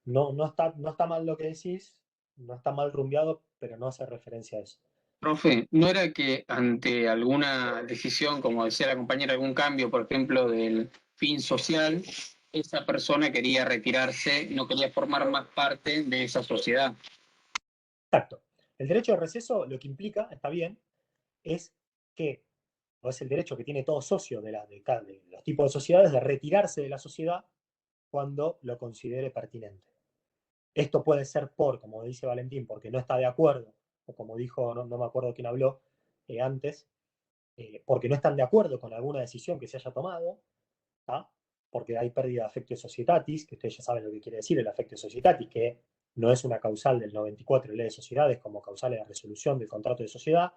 No está mal lo que decís, no está mal rumbeado, pero no hace referencia a eso. Profe, ¿no era que ante alguna decisión, como decía la compañera, algún cambio, por ejemplo, del fin social, esa persona quería retirarse, no quería formar más parte de esa sociedad? Exacto. El derecho de receso lo que implica, está bien, es que, o es el derecho que tiene todo socio de los tipos de sociedades de retirarse de la sociedad cuando lo considere pertinente. Esto puede ser como dice Valentín, porque no está de acuerdo, o como dijo, no me acuerdo quién habló antes, porque no están de acuerdo con alguna decisión que se haya tomado, ¿tá? Porque hay pérdida de affectio societatis, que ustedes ya saben lo que quiere decir el affectio societatis, que no es una causal del 94 de ley de sociedades como causal de la resolución del contrato de sociedad,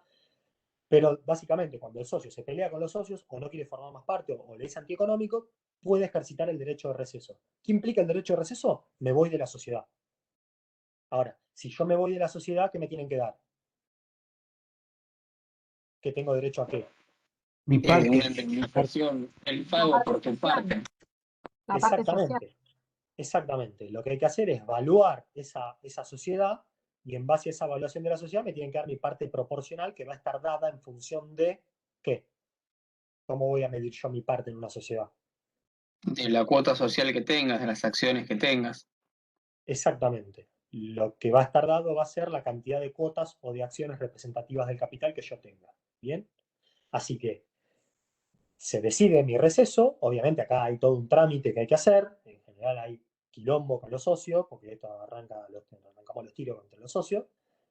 pero básicamente cuando el socio se pelea con los socios o no quiere formar más parte o le es antieconómico, puede ejercitar el derecho de receso. ¿Qué implica el derecho de receso? Me voy de la sociedad. Ahora, si yo me voy de la sociedad, ¿qué me tienen que dar? ¿Que tengo derecho a qué? Mi Una parte. indemnización, el pago por tu parte. La parte social. Exactamente. Lo que hay que hacer es evaluar esa sociedad y en base a esa evaluación de la sociedad me tienen que dar mi parte proporcional que va a estar dada en función de ¿qué? ¿Cómo voy a medir yo mi parte en una sociedad? De la cuota social que tengas, de las acciones que tengas. Exactamente. Lo que va a estar dado va a ser la cantidad de cuotas o de acciones representativas del capital que yo tenga. ¿Bien? Así que se decide mi receso. Obviamente acá hay todo un trámite que hay que hacer. En general hay quilombo con los socios, porque esto arrancamos los tiros entre los socios.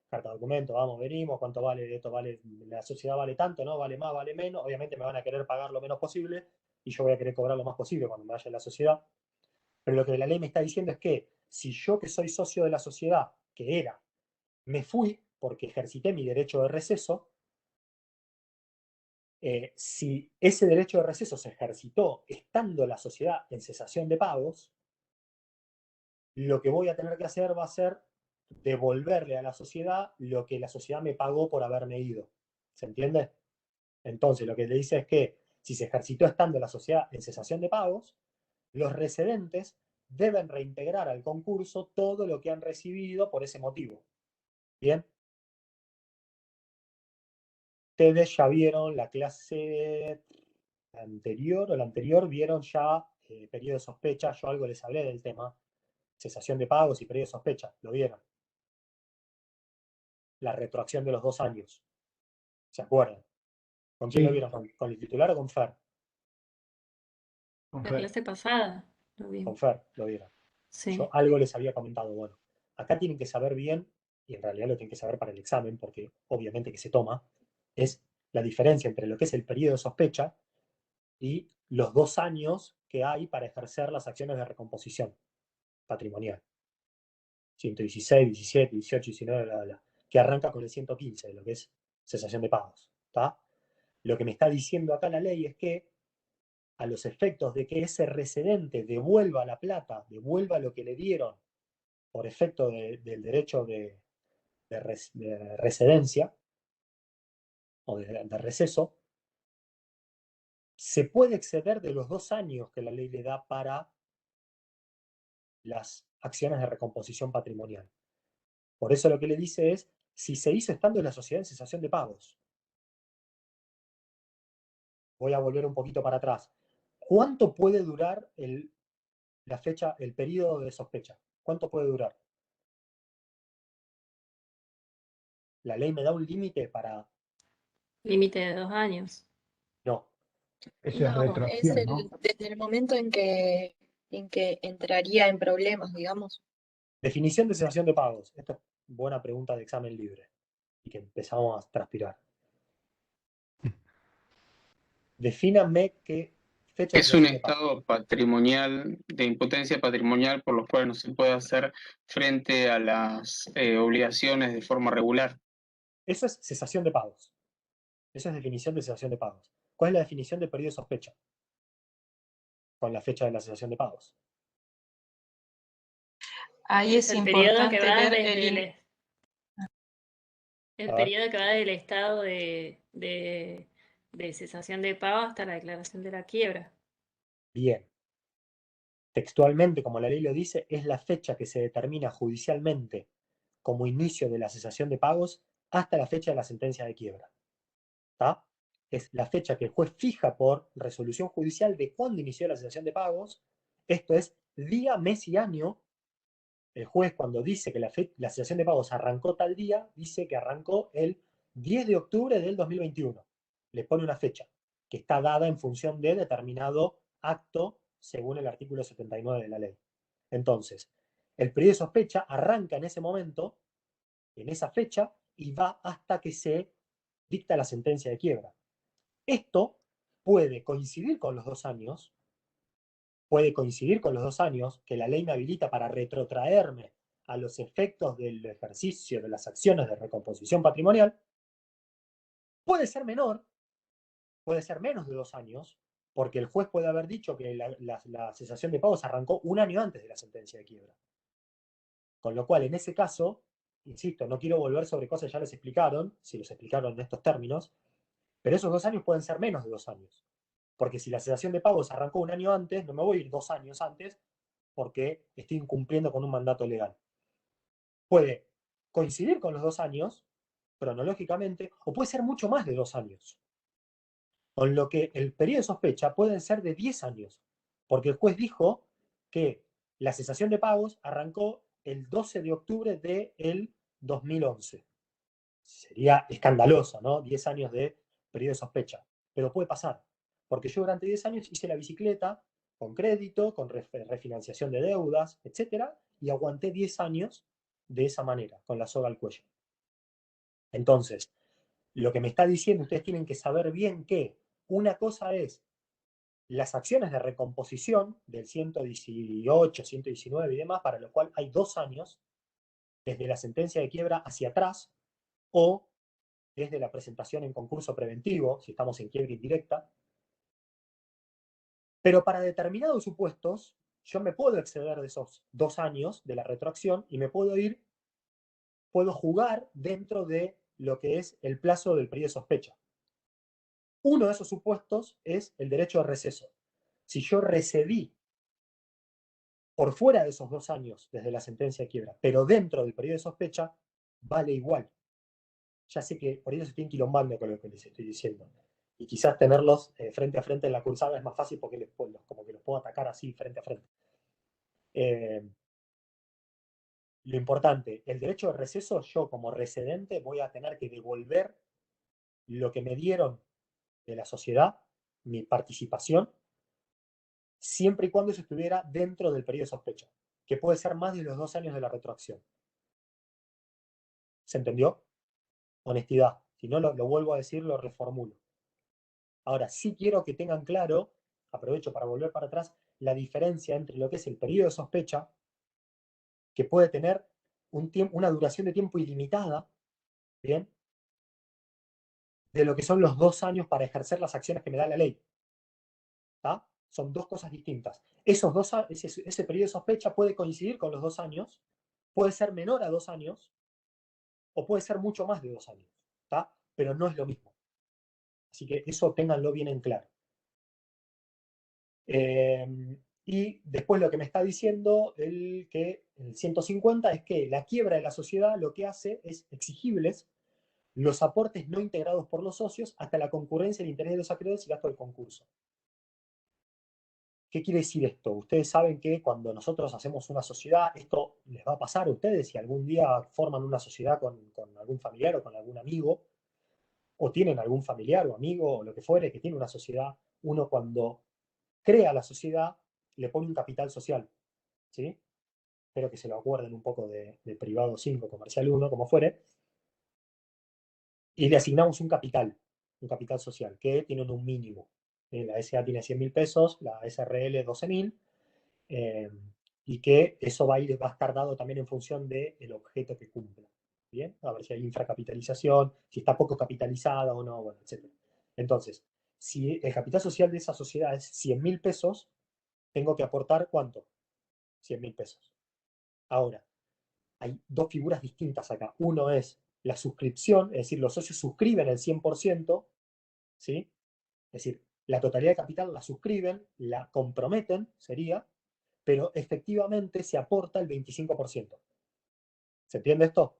Carta de documento, vamos, venimos, cuánto vale esto, vale, la sociedad vale tanto, ¿no? Vale más, vale menos. Obviamente me van a querer pagar lo menos posible y yo voy a querer cobrar lo más posible cuando me vaya a la sociedad. Pero lo que la ley me está diciendo es que si yo, que soy socio de la sociedad, que era, me fui porque ejercité mi derecho de receso, si ese derecho de receso se ejercitó estando la sociedad en cesación de pagos, lo que voy a tener que hacer va a ser devolverle a la sociedad lo que la sociedad me pagó por haberme ido. ¿Se entiende? Entonces, lo que le dice es que si se ejercitó estando la sociedad en cesación de pagos, los recedentes deben reintegrar al concurso todo lo que han recibido por ese motivo. ¿Bien? Ustedes ya vieron la clase anterior o la anterior, vieron ya periodo de sospecha. Yo algo les hablé del tema. Cesación de pagos y periodo de sospecha. ¿Lo vieron? La retroacción de los 2 años. ¿Se acuerdan? ¿Con quién lo Sí, vieron? ¿Con el titular o con Fer? con La Fer. clase pasada lo Con vimos. Fer lo vieron. Sí. Yo algo les había comentado. Bueno, acá tienen que saber bien, y en realidad lo tienen que saber para el examen, porque obviamente que se toma, es la diferencia entre lo que es el periodo de sospecha y los 2 años que hay para ejercer las acciones de recomposición patrimonial. 116, 17, 18, 19, bla, bla, bla, que arranca con el 115, de lo que es cesación de pagos. ¿Tá? Lo que me está diciendo acá la ley es que a los efectos de que ese recedente devuelva la plata, devuelva lo que le dieron por efecto del derecho de recedencia o de receso, se puede exceder de los 2 años que la ley le da para las acciones de recomposición patrimonial. Por eso lo que le dice es, si se hizo estando en la sociedad en cesación de pagos. Voy a volver un poquito para atrás. ¿Cuánto puede durar la fecha, el periodo de sospecha? ¿Cuánto puede durar? La ley me da un límite para... Límite de 2 años. No, Eso es No, es retroacción, ¿no? desde el momento en que entraría en problemas, digamos. definición de cesación de pagos. Esta es buena pregunta de examen libre. Y que empezamos a transpirar. Defínanme qué fecha de Es un cesación de pagos. estado patrimonial, de impotencia patrimonial, por los cuales no se puede hacer frente a las obligaciones de forma regular. Eso es cesación de pagos. Esa es definición de cesación de pagos. ¿Cuál es la definición de periodo de sospecha? Con la fecha de la cesación de pagos. Ahí es El periodo que importante va ver desde el... el A ver. periodo que va del estado de cesación de pago hasta la declaración de la quiebra. Bien. Textualmente, como la ley lo dice, es la fecha que se determina judicialmente como inicio de la cesación de pagos hasta la fecha de la sentencia de quiebra. ¿Tá? Es la fecha que el juez fija por resolución judicial de cuándo inició la cesación de pagos. Esto es día, mes y año. El juez, cuando dice que la cesación de pagos arrancó tal día, dice que arrancó el 10 de octubre del 2021. Le pone una fecha que está dada en función de determinado acto según el artículo 79 de la ley. Entonces, el periodo de sospecha arranca en ese momento, en esa fecha, y va hasta que se dicta la sentencia de quiebra. Esto puede coincidir con los 2 años, que la ley me habilita para retrotraerme a los efectos del ejercicio de las acciones de recomposición patrimonial. Puede ser menor, puede ser menos de 2 años, porque el juez puede haber dicho que la cesación de pagos arrancó 1 año antes de la sentencia de quiebra. Con lo cual, en ese caso, insisto, no quiero volver sobre cosas que ya les explicaron, si los explicaron en estos términos, pero esos 2 años pueden ser menos de 2 años. Porque si la cesación de pagos arrancó 1 año antes, no me voy a ir 2 años antes porque estoy incumpliendo con un mandato legal. Puede coincidir con los 2 años, cronológicamente, o puede ser mucho más de 2 años. Con lo que el periodo de sospecha puede ser de 10 años. Porque el juez dijo que la cesación de pagos arrancó el 12 de octubre del 2011. Sería escandaloso, ¿no? 10 años de periodo de sospecha. Pero puede pasar. Porque yo durante 10 años hice la bicicleta con crédito, con refinanciación de deudas, etc. Y aguanté 10 años de esa manera, con la soga al cuello. Entonces, lo que me está diciendo, ustedes tienen que saber bien que una cosa es las acciones de recomposición del 118, 119 y demás, para lo cual hay 2 años, desde la sentencia de quiebra hacia atrás, o desde la presentación en concurso preventivo, si estamos en quiebra indirecta. Pero para determinados supuestos, yo me puedo exceder de esos 2 años de la retroacción y me puedo jugar dentro de lo que es el plazo del periodo de sospecha. Uno de esos supuestos es el derecho de receso. Si yo recedí por fuera de esos 2 años desde la sentencia de quiebra, pero dentro del periodo de sospecha, vale igual. Ya sé que por eso se estoy enquilombando con lo que les estoy diciendo. Y quizás tenerlos frente a frente en la cursada es más fácil porque como que los puedo atacar así frente a frente. Lo importante, el derecho de receso, yo como recedente voy a tener que devolver lo que me dieron de la sociedad, mi participación, siempre y cuando eso estuviera dentro del periodo de sospecha, que puede ser más de los 2 años de la retroacción. ¿Se entendió? Honestidad. Si no, lo vuelvo a decir, lo reformulo. Ahora, sí quiero que tengan claro, aprovecho para volver para atrás, la diferencia entre lo que es el periodo de sospecha, que puede tener una duración de tiempo ilimitada, ¿bien? De lo que son los 2 años para ejercer las acciones que me da la ley. ¿Tá? Son 2 cosas distintas. Ese periodo de sospecha puede coincidir con los 2 años, puede ser menor a 2 años, o puede ser mucho más de 2 años, ¿tá? Pero no es lo mismo. Así que eso ténganlo bien en claro. Y después lo que me está diciendo el 150 es que la quiebra de la sociedad lo que hace es exigibles los aportes no integrados por los socios hasta la concurrencia del interés de los acreedores y gasto del concurso. ¿Qué quiere decir esto? Ustedes saben que cuando nosotros hacemos una sociedad, esto les va a pasar a ustedes si algún día forman una sociedad con algún familiar o con algún amigo, o tienen algún familiar o amigo o lo que fuere que tiene una sociedad, uno cuando crea la sociedad le pone un capital social, ¿sí? Espero que se lo acuerden un poco de privado 5, comercial 1, como fuere, y le asignamos un capital social, que tiene un mínimo. La SA tiene 100.000 pesos, la SRL 12.000, y que eso va a estar dado también en función del objeto que cumpla. ¿Bien? A ver si hay infracapitalización, si está poco capitalizada o no, bueno, etc. Entonces, si el capital social de esa sociedad es 100.000 pesos, tengo que aportar ¿cuánto? 100.000 pesos. Ahora, hay 2 figuras distintas acá. Uno es la suscripción, es decir, los socios suscriben el 100%, ¿sí? Es decir, la totalidad de capital la suscriben, la comprometen, sería, pero efectivamente se aporta el 25%. ¿Se entiende esto?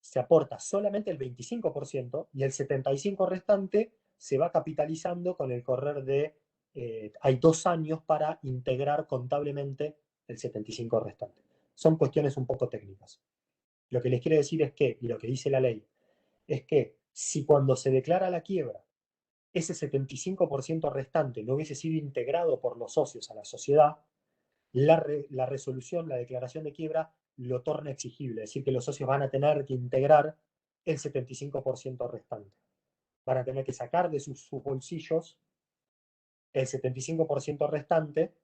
Se aporta solamente el 25% y el 75% restante se va capitalizando con el correr de... hay 2 años para integrar contablemente el 75% restante. Son cuestiones un poco técnicas. Lo que les quiero decir es que, y lo que dice la ley, es que si cuando se declara la quiebra, ese 75% restante no hubiese sido integrado por los socios a la sociedad, la resolución, la declaración de quiebra, lo torna exigible. Es decir, que los socios van a tener que integrar el 75% restante. Van a tener que sacar de sus bolsillos el 75% restante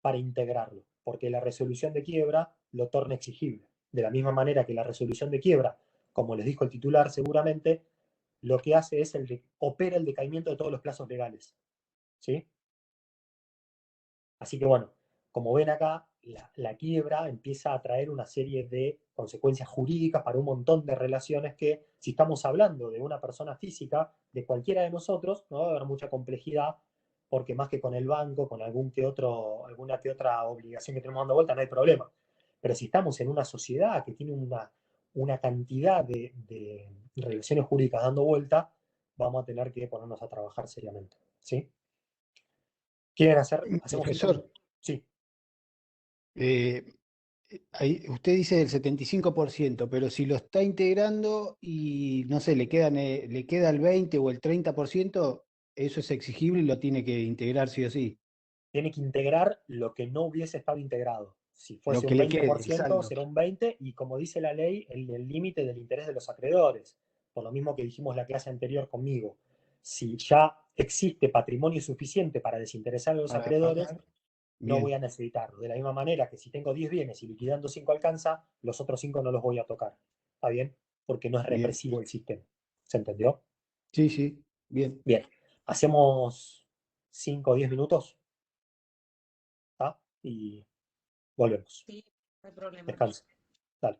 para integrarlo, porque la resolución de quiebra lo torna exigible. De la misma manera que la resolución de quiebra, como les dijo el titular seguramente, lo que hace es opera el decaimiento de todos los plazos legales. ¿Sí? Así que bueno, como ven acá, la quiebra empieza a traer una serie de consecuencias jurídicas para un montón de relaciones que, si estamos hablando de una persona física, de cualquiera de nosotros, no va a haber mucha complejidad, porque más que con el banco, con alguna que otra obligación que tenemos dando vuelta, no hay problema. Pero si estamos en una sociedad que tiene una cantidad de relaciones jurídicas dando vuelta, vamos a tener que ponernos a trabajar seriamente. ¿Sí? ¿Quieren hacemos Profesor, Sí, eh, usted dice del 75%, pero si lo está integrando y no sé, le queda el 20 o el 30%, eso es exigible y lo tiene que integrar sí o sí. tiene que integrar lo que no hubiese estado integrado. Si Lo fuese que un le quede, 20%, exacto. será un 20%, y como dice la ley, el límite del interés de los acreedores, por lo mismo que dijimos la clase anterior conmigo. Si ya existe patrimonio suficiente para desinteresar a los Para acreedores, pagar, no voy bien, a necesitarlo. De la misma manera que si tengo 10 bienes y liquidando 5 alcanza, los otros 5 no los voy a tocar. ¿Está bien? Porque no es bien. represivo el sistema. ¿Se entendió? Sí, sí, bien. Bien. Hacemos 5 o 10 minutos, ¿tá? Y volvemos. Sí, no hay problema. Descansa. Dale.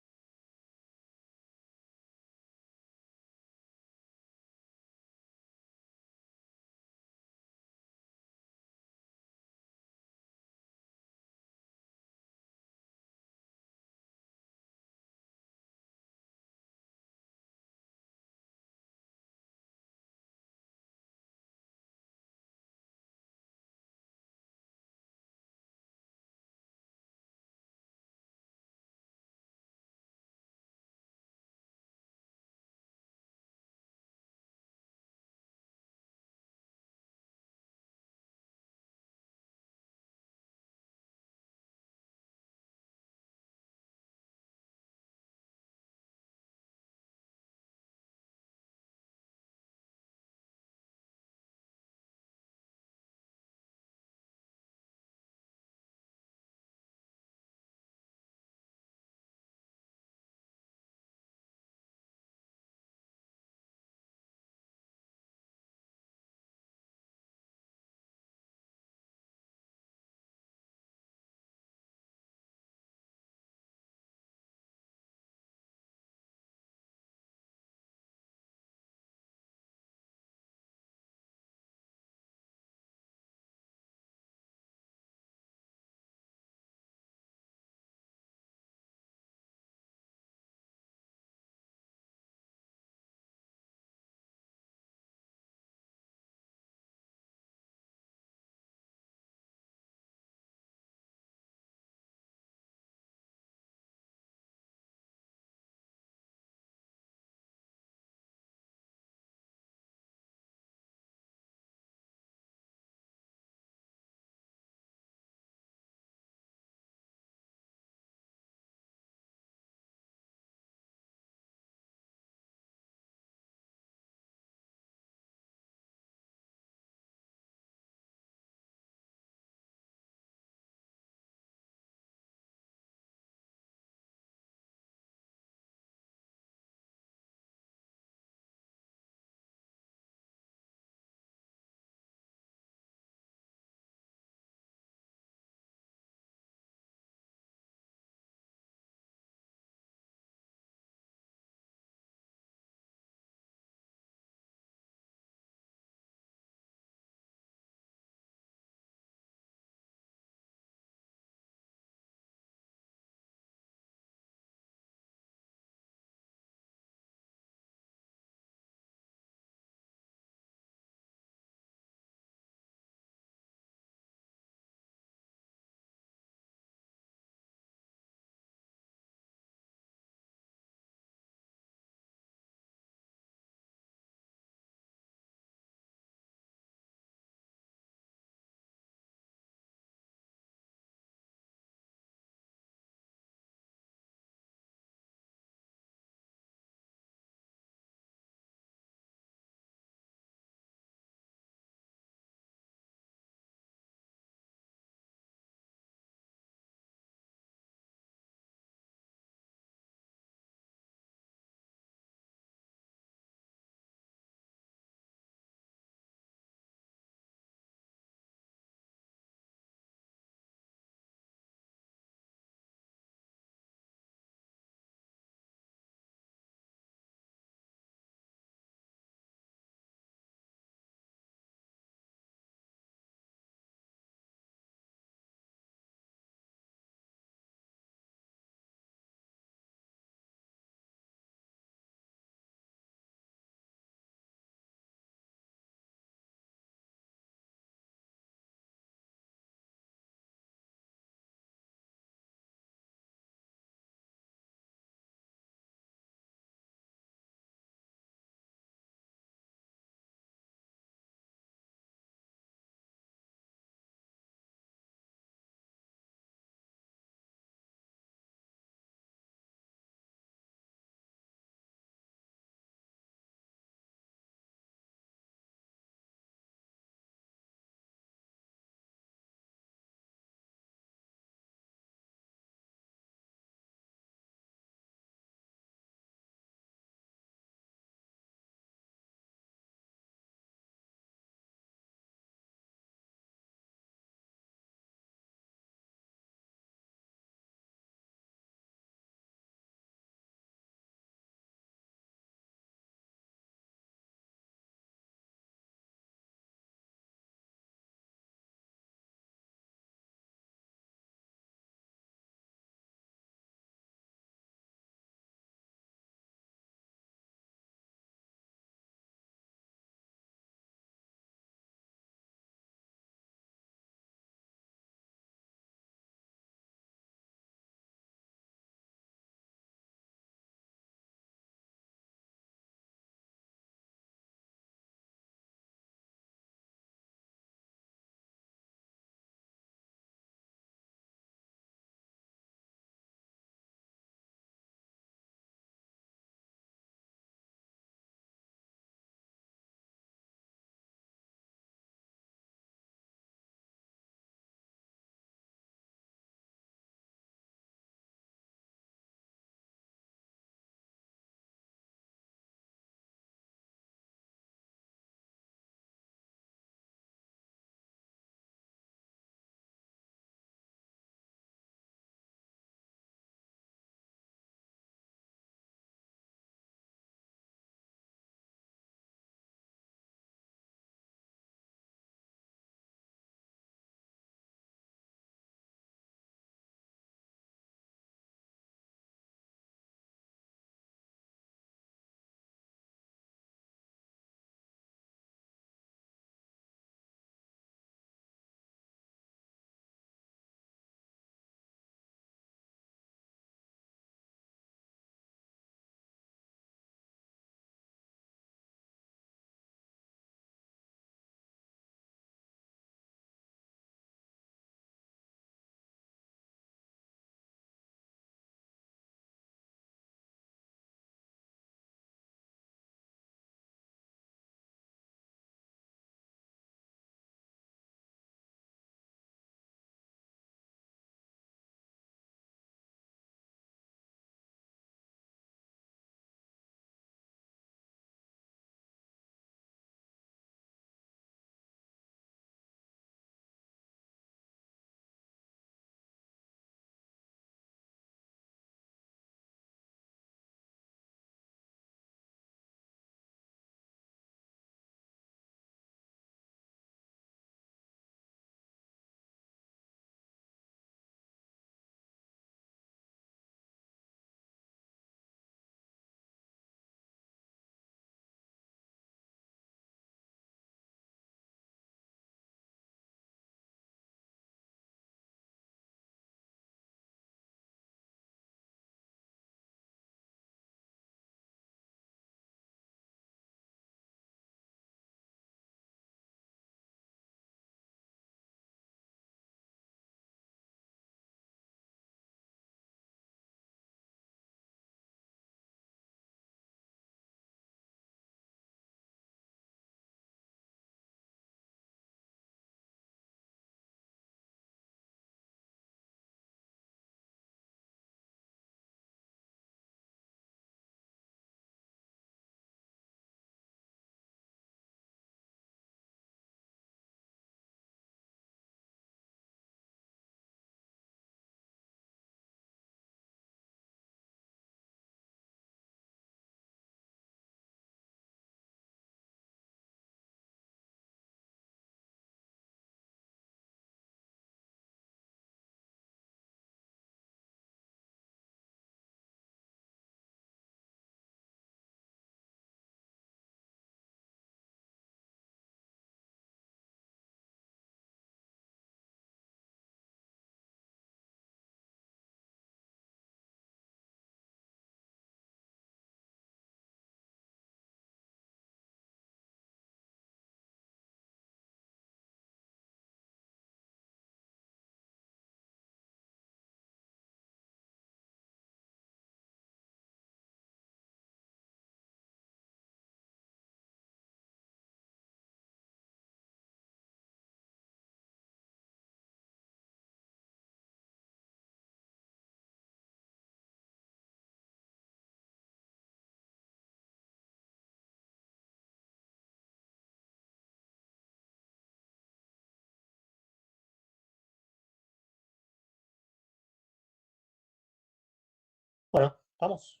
¿Estamos?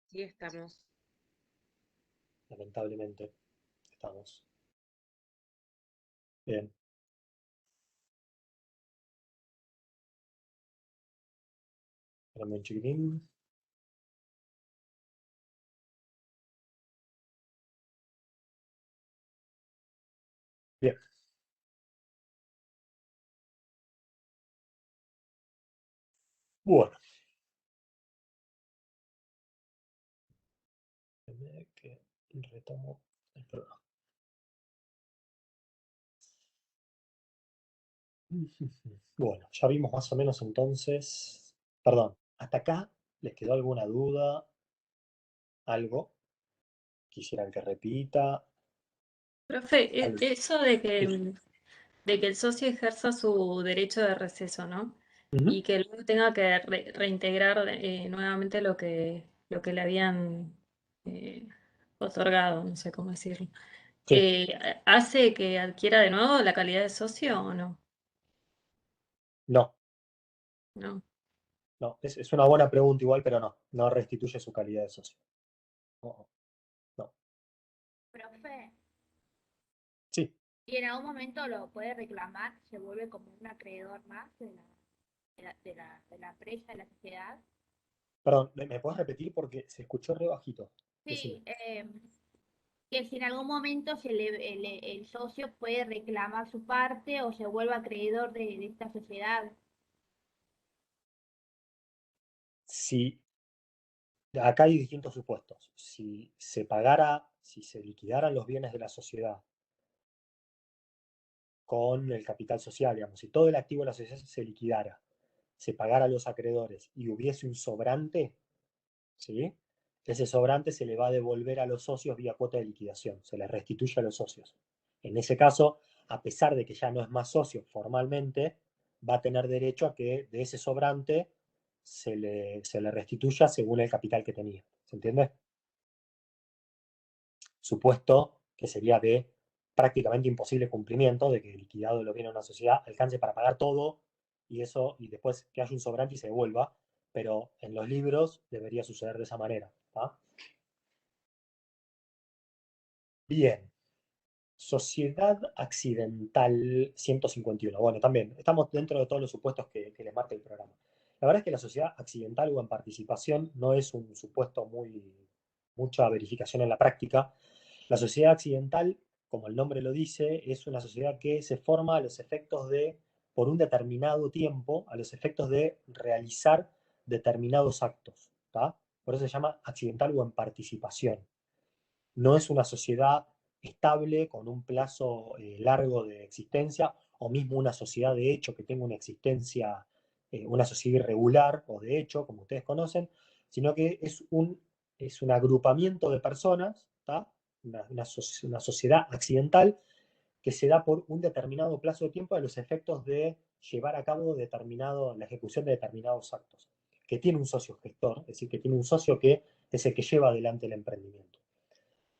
Sí, estamos. Lamentablemente, estamos. Bien. Espérame un chiquitín. Bien. Bueno. Déjame que retomo el programa. Bueno, ya vimos más o menos entonces. Perdón, ¿hasta acá les quedó alguna duda? ¿Algo? ¿Quisieran que repita? Profe, Algo. eso de que el socio ejerza su derecho de receso, ¿no? Ujú. Y que luego tenga que reintegrar nuevamente lo que le habían eh, otorgado, no sé cómo decirlo. Sí, ¿Hace que adquiera de nuevo la calidad de socio o no? no, No. no. Es una buena pregunta igual, pero no. No restituye su calidad de socio. No, no. Profe, Sí, y en algún momento lo puede reclamar, se vuelve como un acreedor más de la empresa, de la sociedad. perdón, ¿me puedes repetir? Porque se escuchó re bajito. Decime. Sí, que si en algún momento el socio puede reclamar su parte o se vuelve acreedor de esta sociedad. Si acá hay distintos supuestos. Si se pagara, si se liquidaran los bienes de la sociedad con el capital social, digamos, si todo el activo de la sociedad se liquidara, se pagara a los acreedores y hubiese un sobrante, ¿sí? Ese sobrante se le va a devolver a los socios vía cuota de liquidación, se le restituye a los socios. En ese caso, a pesar de que ya no es más socio formalmente, va a tener derecho a que de ese sobrante se le restituya según el capital que tenía. ¿Se entiende? Supuesto que sería de prácticamente imposible cumplimiento, de que liquidado lo viene una sociedad alcance para pagar todo y eso, y después que haya un sobrante y se devuelva, pero en los libros debería suceder de esa manera. ¿Tá? Bien, sociedad accidental 151. Bueno, también estamos dentro de todos los supuestos que les marca el programa. La verdad es que la sociedad accidental o en participación no es un supuesto mucha verificación en la práctica. La sociedad accidental, como el nombre lo dice, es una sociedad que se forma a los efectos de, por un determinado tiempo, a los efectos de realizar determinados actos. ¿Tá? Por eso se llama accidental o en participación. No es una sociedad estable con un plazo largo de existencia o mismo una sociedad de hecho que tenga una existencia, una sociedad irregular o de hecho, como ustedes conocen, sino que es un agrupamiento de personas, ¿tá? Una sociedad accidental que se da por un determinado plazo de tiempo a los efectos de llevar a cabo la ejecución de determinados actos, que tiene un socio gestor, es decir, que tiene un socio que es el que lleva adelante el emprendimiento.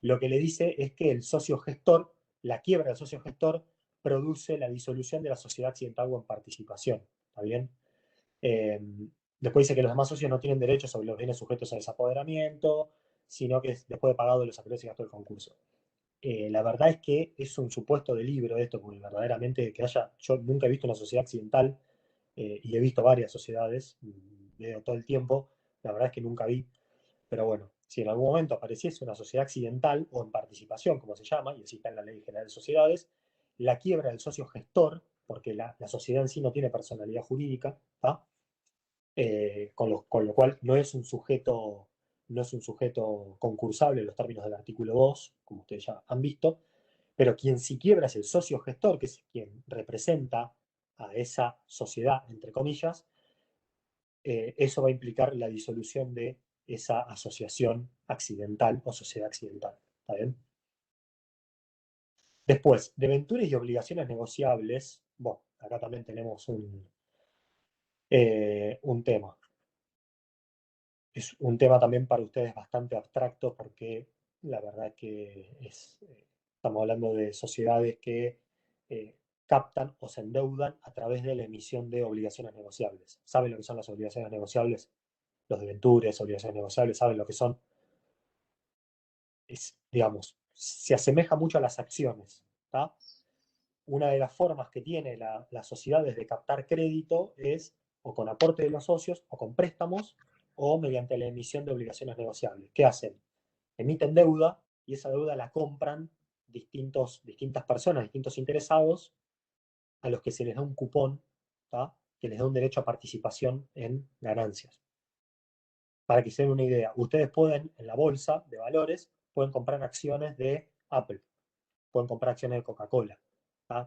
Lo que le dice es que el socio gestor, la quiebra del socio gestor, produce la disolución de la sociedad accidental o en participación. ¿Está bien? Eh, Después dice que los demás socios no tienen derecho sobre los bienes sujetos a desapoderamiento, sino que después de pagado los acreedores y gastos del concurso. La verdad es que es un supuesto de libro esto, porque verdaderamente yo nunca he visto una sociedad accidental y he visto varias sociedades, veo todo el tiempo, la verdad es que nunca vi, pero bueno, si en algún momento apareciese una sociedad accidental o en participación, como se llama, y así está en la Ley General de Sociedades, la quiebra del socio gestor, porque la sociedad en sí no tiene personalidad jurídica, ¿tá? Con lo cual no es un sujeto concursable en los términos del artículo 2, como ustedes ya han visto, pero quien sí quiebra es el socio gestor, que es quien representa a esa sociedad, entre comillas, eso va a implicar la disolución de esa asociación accidental o sociedad accidental. ¿Está bien? Después, deventuras y obligaciones negociables. Bueno, acá también tenemos un tema. Es un tema también para ustedes bastante abstracto porque la verdad que estamos hablando de sociedades que captan o se endeudan a través de la emisión de obligaciones negociables. ¿Saben lo que son las obligaciones negociables? Los debentures, obligaciones negociables, ¿saben lo que son? Digamos, se asemeja mucho a las acciones. ¿Tá? Una de las formas que tiene las sociedades de captar crédito es o con aporte de los socios, o con préstamos, o mediante la emisión de obligaciones negociables. ¿Qué hacen? Emiten deuda y esa deuda la compran distintas personas, distintos interesados, a los que se les da un cupón, ¿tá? Que les da un derecho a participación en ganancias. Para que se den una idea, ustedes pueden, en la bolsa de valores, pueden comprar acciones de Apple, pueden comprar acciones de Coca-Cola.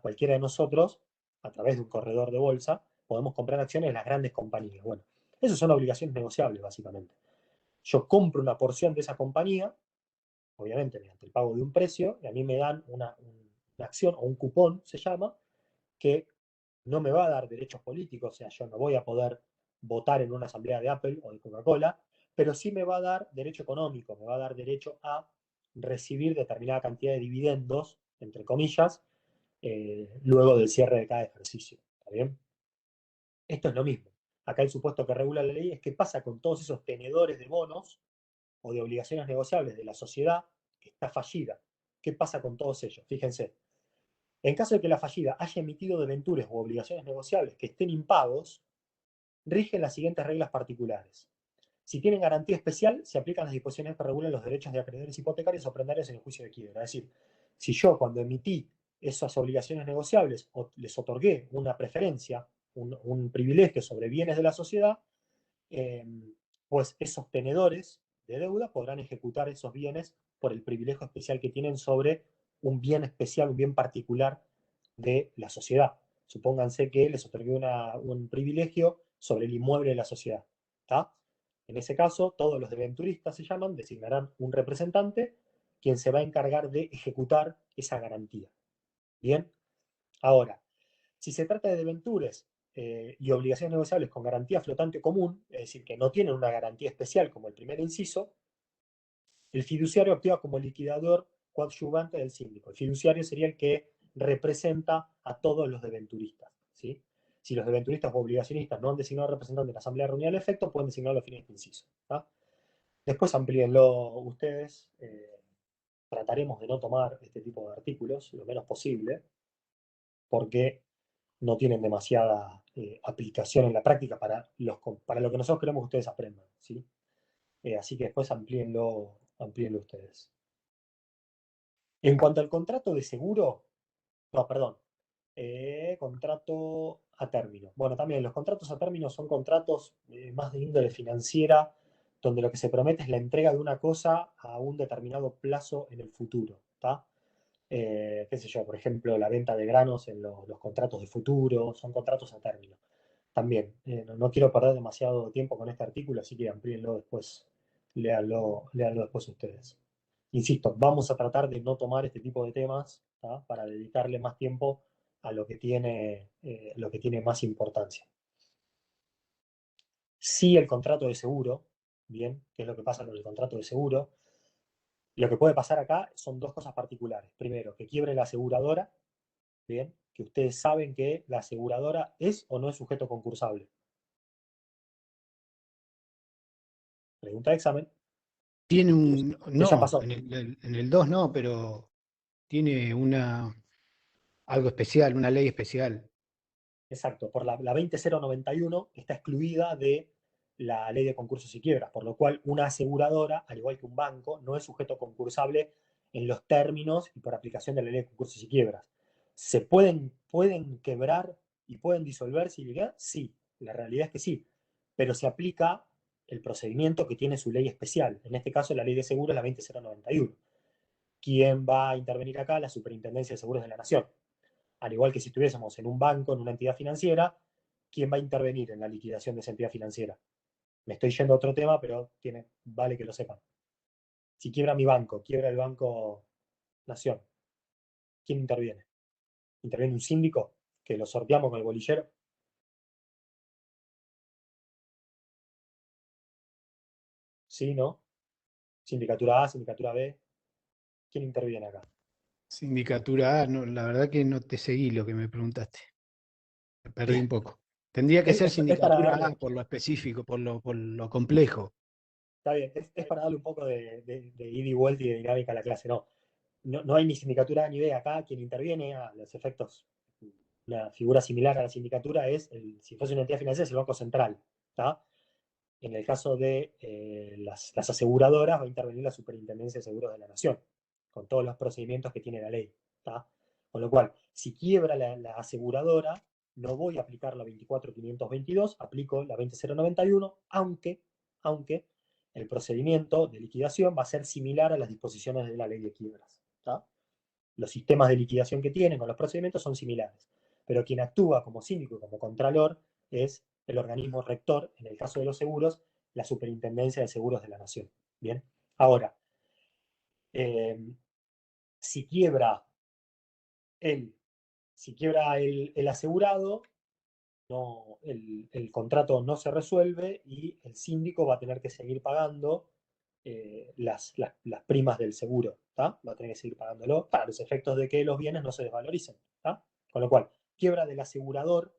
Cualquiera de nosotros, a través de un corredor de bolsa, podemos comprar acciones de las grandes compañías. Bueno, esas son obligaciones negociables, básicamente. Yo compro una porción de esa compañía, obviamente mediante el pago de un precio, y a mí me dan una acción o un cupón, se llama, que no me va a dar derechos políticos, o sea, yo no voy a poder votar en una asamblea de Apple o de Coca-Cola, pero sí me va a dar derecho económico, me va a dar derecho a recibir determinada cantidad de dividendos, entre comillas, luego del cierre de cada ejercicio. ¿Está bien? Esto es lo mismo. Acá el supuesto que regula la ley es qué pasa con todos esos tenedores de bonos o de obligaciones negociables de la sociedad que está fallida. ¿Qué pasa con todos ellos? Fíjense, en caso de que la fallida haya emitido debentures u obligaciones negociables que estén impagos, rigen las siguientes reglas particulares. Si tienen garantía especial, se aplican las disposiciones que regulan los derechos de acreedores hipotecarios o prendarios en el juicio de quiebra. Es decir, si yo cuando emití esas obligaciones negociables les otorgué una preferencia, un privilegio sobre bienes de la sociedad, pues esos tenedores de deuda podrán ejecutar esos bienes por el privilegio especial que tienen sobre un bien especial, un bien particular de la sociedad. Supónganse que les otorgué un privilegio sobre el inmueble de la sociedad. ¿Tá? En ese caso, todos los debenturistas se llaman, designarán un representante quien se va a encargar de ejecutar esa garantía. Bien, ahora, si se trata de debentures y obligaciones negociables con garantía flotante común, es decir, que no tienen una garantía especial como el primer inciso, el fiduciario actúa como liquidador coadyuvante del síndico. El fiduciario sería el que representa a todos los debenturistas. ¿Sí? Si los debenturistas o obligacionistas no han designado representante en la asamblea reunida al efecto, pueden designarlo a fines de este inciso. ¿Tá? Después amplíenlo ustedes. Trataremos de no tomar este tipo de artículos lo menos posible, porque no tienen demasiada aplicación en la práctica para lo que nosotros queremos que ustedes aprendan. ¿Sí? Así que después amplíenlo ustedes. En cuanto al contrato de seguro, no, perdón, contrato a término. Bueno, también los contratos a término son contratos más de índole financiera, donde lo que se promete es la entrega de una cosa a un determinado plazo en el futuro. ¿Tá? Qué sé yo, por ejemplo, la venta de granos en los contratos de futuro, son contratos a término. También, no quiero perder demasiado tiempo con este artículo, así que amplíenlo después, léanlo después ustedes. Insisto, vamos a tratar de no tomar este tipo de temas, ¿tá? Para dedicarle más tiempo a lo que tiene más importancia. Sí, el contrato de seguro, bien, ¿qué es lo que pasa con el contrato de seguro? Lo que puede pasar acá son dos cosas particulares. Primero, que quiebre la aseguradora, bien, que ustedes saben que la aseguradora es o no es sujeto concursable. Pregunta de examen. Tiene un, Que ya no, pasó. en el 2 no, pero tiene algo especial, una ley especial. Exacto, por la 20091 está excluida de la ley de concursos y quiebras, por lo cual una aseguradora, al igual que un banco, no es sujeto concursable en los términos y por aplicación de la ley de concursos y quiebras. ¿Se pueden quebrar y pueden disolverse y liquidar? Sí, la realidad es que sí, pero se aplica el procedimiento que tiene su ley especial. En este caso, la ley de seguros es la 20091. ¿Quién va a intervenir acá? La Superintendencia de Seguros de la Nación. Al igual que si estuviésemos en un banco, en una entidad financiera, ¿quién va a intervenir en la liquidación de esa entidad financiera? Me estoy yendo a otro tema, pero vale que lo sepan. Si quiebra mi banco, quiebra el Banco Nación, ¿quién interviene? ¿Interviene un síndico que lo sorteamos con el bolillero? ¿Sí, no? Sindicatura A, sindicatura B. ¿Quién interviene acá? Sindicatura A, no, la verdad que no te seguí lo que me preguntaste. Me perdí un Bien. poco. Tendría que ser Es para sindicatura A darle, por lo específico, por lo complejo. está bien, es para darle un poco de ida y vuelta y de dinámica a la clase. No hay ni sindicatura A ni B acá. Quien interviene a los efectos, una figura similar a la sindicatura es, si fuese una entidad financiera, es el Banco Central. ¿Tá? En el caso de las aseguradoras, va a intervenir la Superintendencia de Seguros de la Nación, con todos los procedimientos que tiene la ley. ¿Tá? Con lo cual, si quiebra la aseguradora, no voy a aplicar la 24.522, aplico la 20.091, aunque el procedimiento de liquidación va a ser similar a las disposiciones de la ley de quiebras. ¿Tá? Los sistemas de liquidación que tienen con los procedimientos son similares, pero quien actúa como síndico y como contralor es el organismo rector, en el caso de los seguros, la Superintendencia de Seguros de la Nación. Bien, ahora, eh, si quiebra el, si quiebra el asegurado, el contrato no se resuelve y el síndico va a tener que seguir pagando las primas del seguro. ¿Tá? Va a tener que seguir pagándolo para los efectos de que los bienes no se desvaloricen. ¿Tá? Con lo cual, quiebra del asegurador,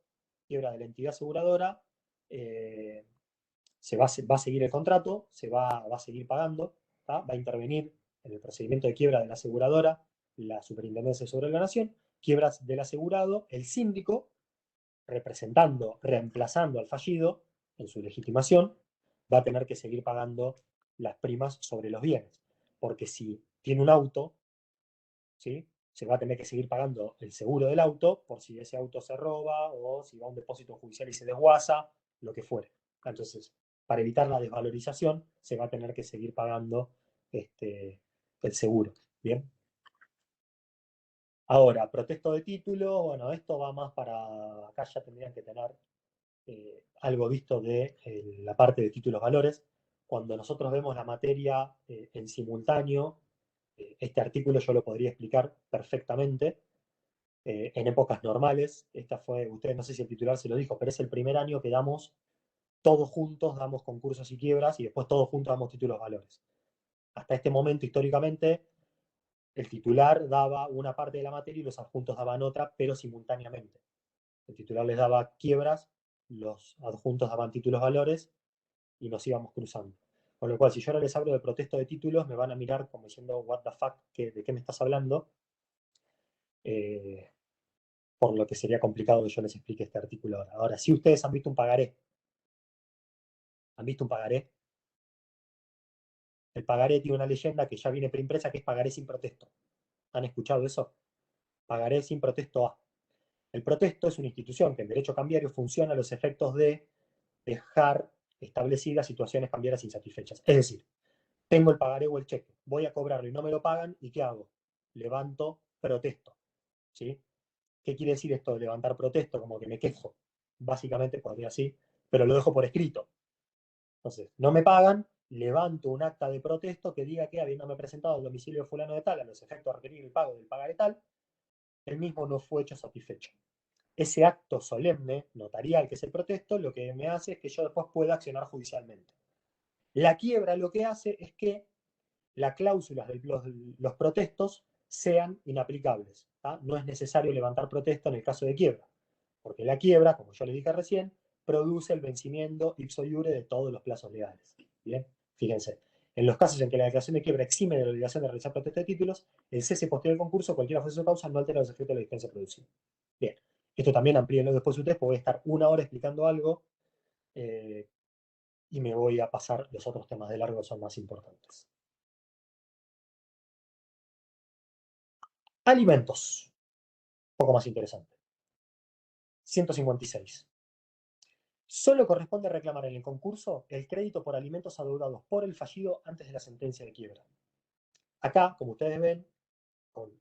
quiebra de la entidad aseguradora, eh, va a seguir el contrato, va a seguir pagando, ¿tá? Va a intervenir en el procedimiento de quiebra de la aseguradora la Superintendencia sobre la Nación, quiebras del asegurado, el síndico, reemplazando al fallido en su legitimación, va a tener que seguir pagando las primas sobre los bienes. Porque si tiene un auto, ¿sí? Se va a tener que seguir pagando el seguro del auto por si ese auto se roba o si va a un depósito judicial y se desguaza, lo que fuere. Entonces, para evitar la desvalorización, se va a tener que seguir pagando el seguro. Bien. Ahora, protesto de título, bueno, esto va más para, acá ya tendrían que tener algo visto de la parte de títulos valores. Cuando nosotros vemos la materia en simultáneo, este artículo yo lo podría explicar perfectamente en épocas normales. Esta fue, ustedes no sé si el titular se lo dijo, pero es el primer año que damos, todos juntos damos concursos y quiebras y después todos juntos damos títulos valores. Hasta este momento, históricamente, el titular daba una parte de la materia y los adjuntos daban otra, pero simultáneamente. El titular les daba quiebras, los adjuntos daban títulos valores y nos íbamos cruzando. Con lo cual, si yo ahora les hablo de protesto de títulos, me van a mirar como diciendo, what the fuck, ¿de qué me estás hablando? Por lo que sería complicado que yo les explique este artículo ahora. Ahora, si ustedes han visto un pagaré, ¿han visto un pagaré? El pagaré tiene una leyenda que ya viene preimpresa, que es pagaré sin protesto. ¿Han escuchado eso? Pagaré sin protesto A. El protesto es una institución que en derecho cambiario funciona a los efectos de dejar establecidas situaciones cambiarias insatisfechas. Es decir, tengo el pagaré o el cheque, voy a cobrarlo y no me lo pagan, ¿y qué hago? Levanto protesto. ¿Sí? ¿Qué quiere decir esto de levantar protesto? Como que me quejo. Básicamente podría así, pero lo dejo por escrito. Entonces, no me pagan, levanto un acta de protesto que diga que, habiéndome presentado al domicilio fulano de tal, a los efectos de requerir el pago del pagaré tal, el mismo no fue hecho satisfecho. Ese acto solemne, notarial, que es el protesto, lo que me hace es que yo después pueda accionar judicialmente. La quiebra lo que hace es que las cláusulas de los protestos sean inaplicables. ¿tá? No es necesario levantar protesta en el caso de quiebra, porque la quiebra, como yo les dije recién, produce el vencimiento ipso iure de todos los plazos legales. Bien, fíjense. En los casos en que la declaración de quiebra exime de la obligación de realizar protesta de títulos, el cese posterior del concurso, cualquiera fuese su causa, no altera los efectos de la dispensa producida. Bien, esto también amplíenlo después ustedes, porque voy a estar una hora explicando algo y me voy a pasar los otros temas de largo que son más importantes. Alimentos. Un poco más interesante. 156. Solo corresponde reclamar en el concurso el crédito por alimentos adeudados por el fallido antes de la sentencia de quiebra. Acá, como ustedes ven, con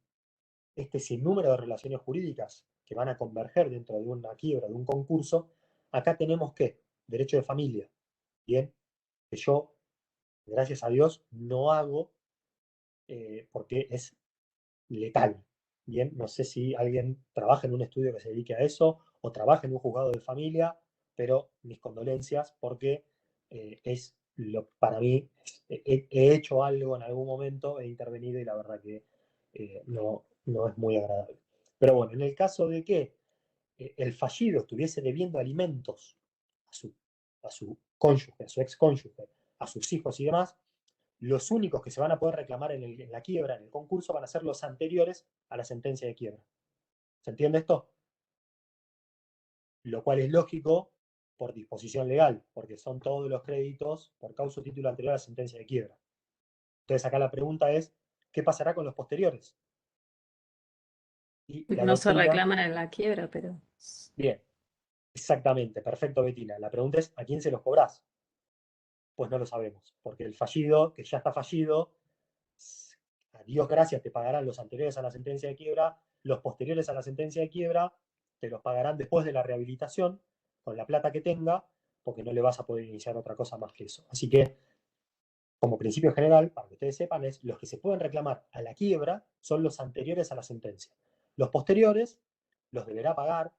este sinnúmero de relaciones jurídicas que van a converger dentro de una quiebra, de un concurso, acá tenemos que derecho de familia, ¿bien? Que yo, gracias a Dios, no hago porque es letal. Bien, no sé si alguien trabaja en un estudio que se dedique a eso o trabaja en un juzgado de familia, pero mis condolencias porque para mí, he hecho algo en algún momento, he intervenido y la verdad que no no es muy agradable. Pero bueno, en el caso de que el fallido estuviese debiendo alimentos a su cónyuge, a su ex cónyuge, a sus hijos y demás, los únicos que se van a poder reclamar en la quiebra, en el concurso, van a ser los anteriores a la sentencia de quiebra. ¿Se entiende esto? Lo cual es lógico por disposición legal, porque son todos los créditos por causa o título anterior a la sentencia de quiebra. Entonces acá la pregunta es, ¿qué pasará con los posteriores? Y la No se doctrina, reclaman en la quiebra, pero bien, exactamente, perfecto, Betina. La pregunta es, ¿a quién se los cobrás? Pues no lo sabemos, porque el fallido, que ya está fallido, a Dios gracias, te pagarán los anteriores a la sentencia de quiebra, los posteriores a la sentencia de quiebra te los pagarán después de la rehabilitación, con la plata que tenga, porque no le vas a poder iniciar otra cosa más que eso. Así que, como principio general, para que ustedes sepan, es los que se pueden reclamar a la quiebra son los anteriores a la sentencia. Los posteriores los deberá pagar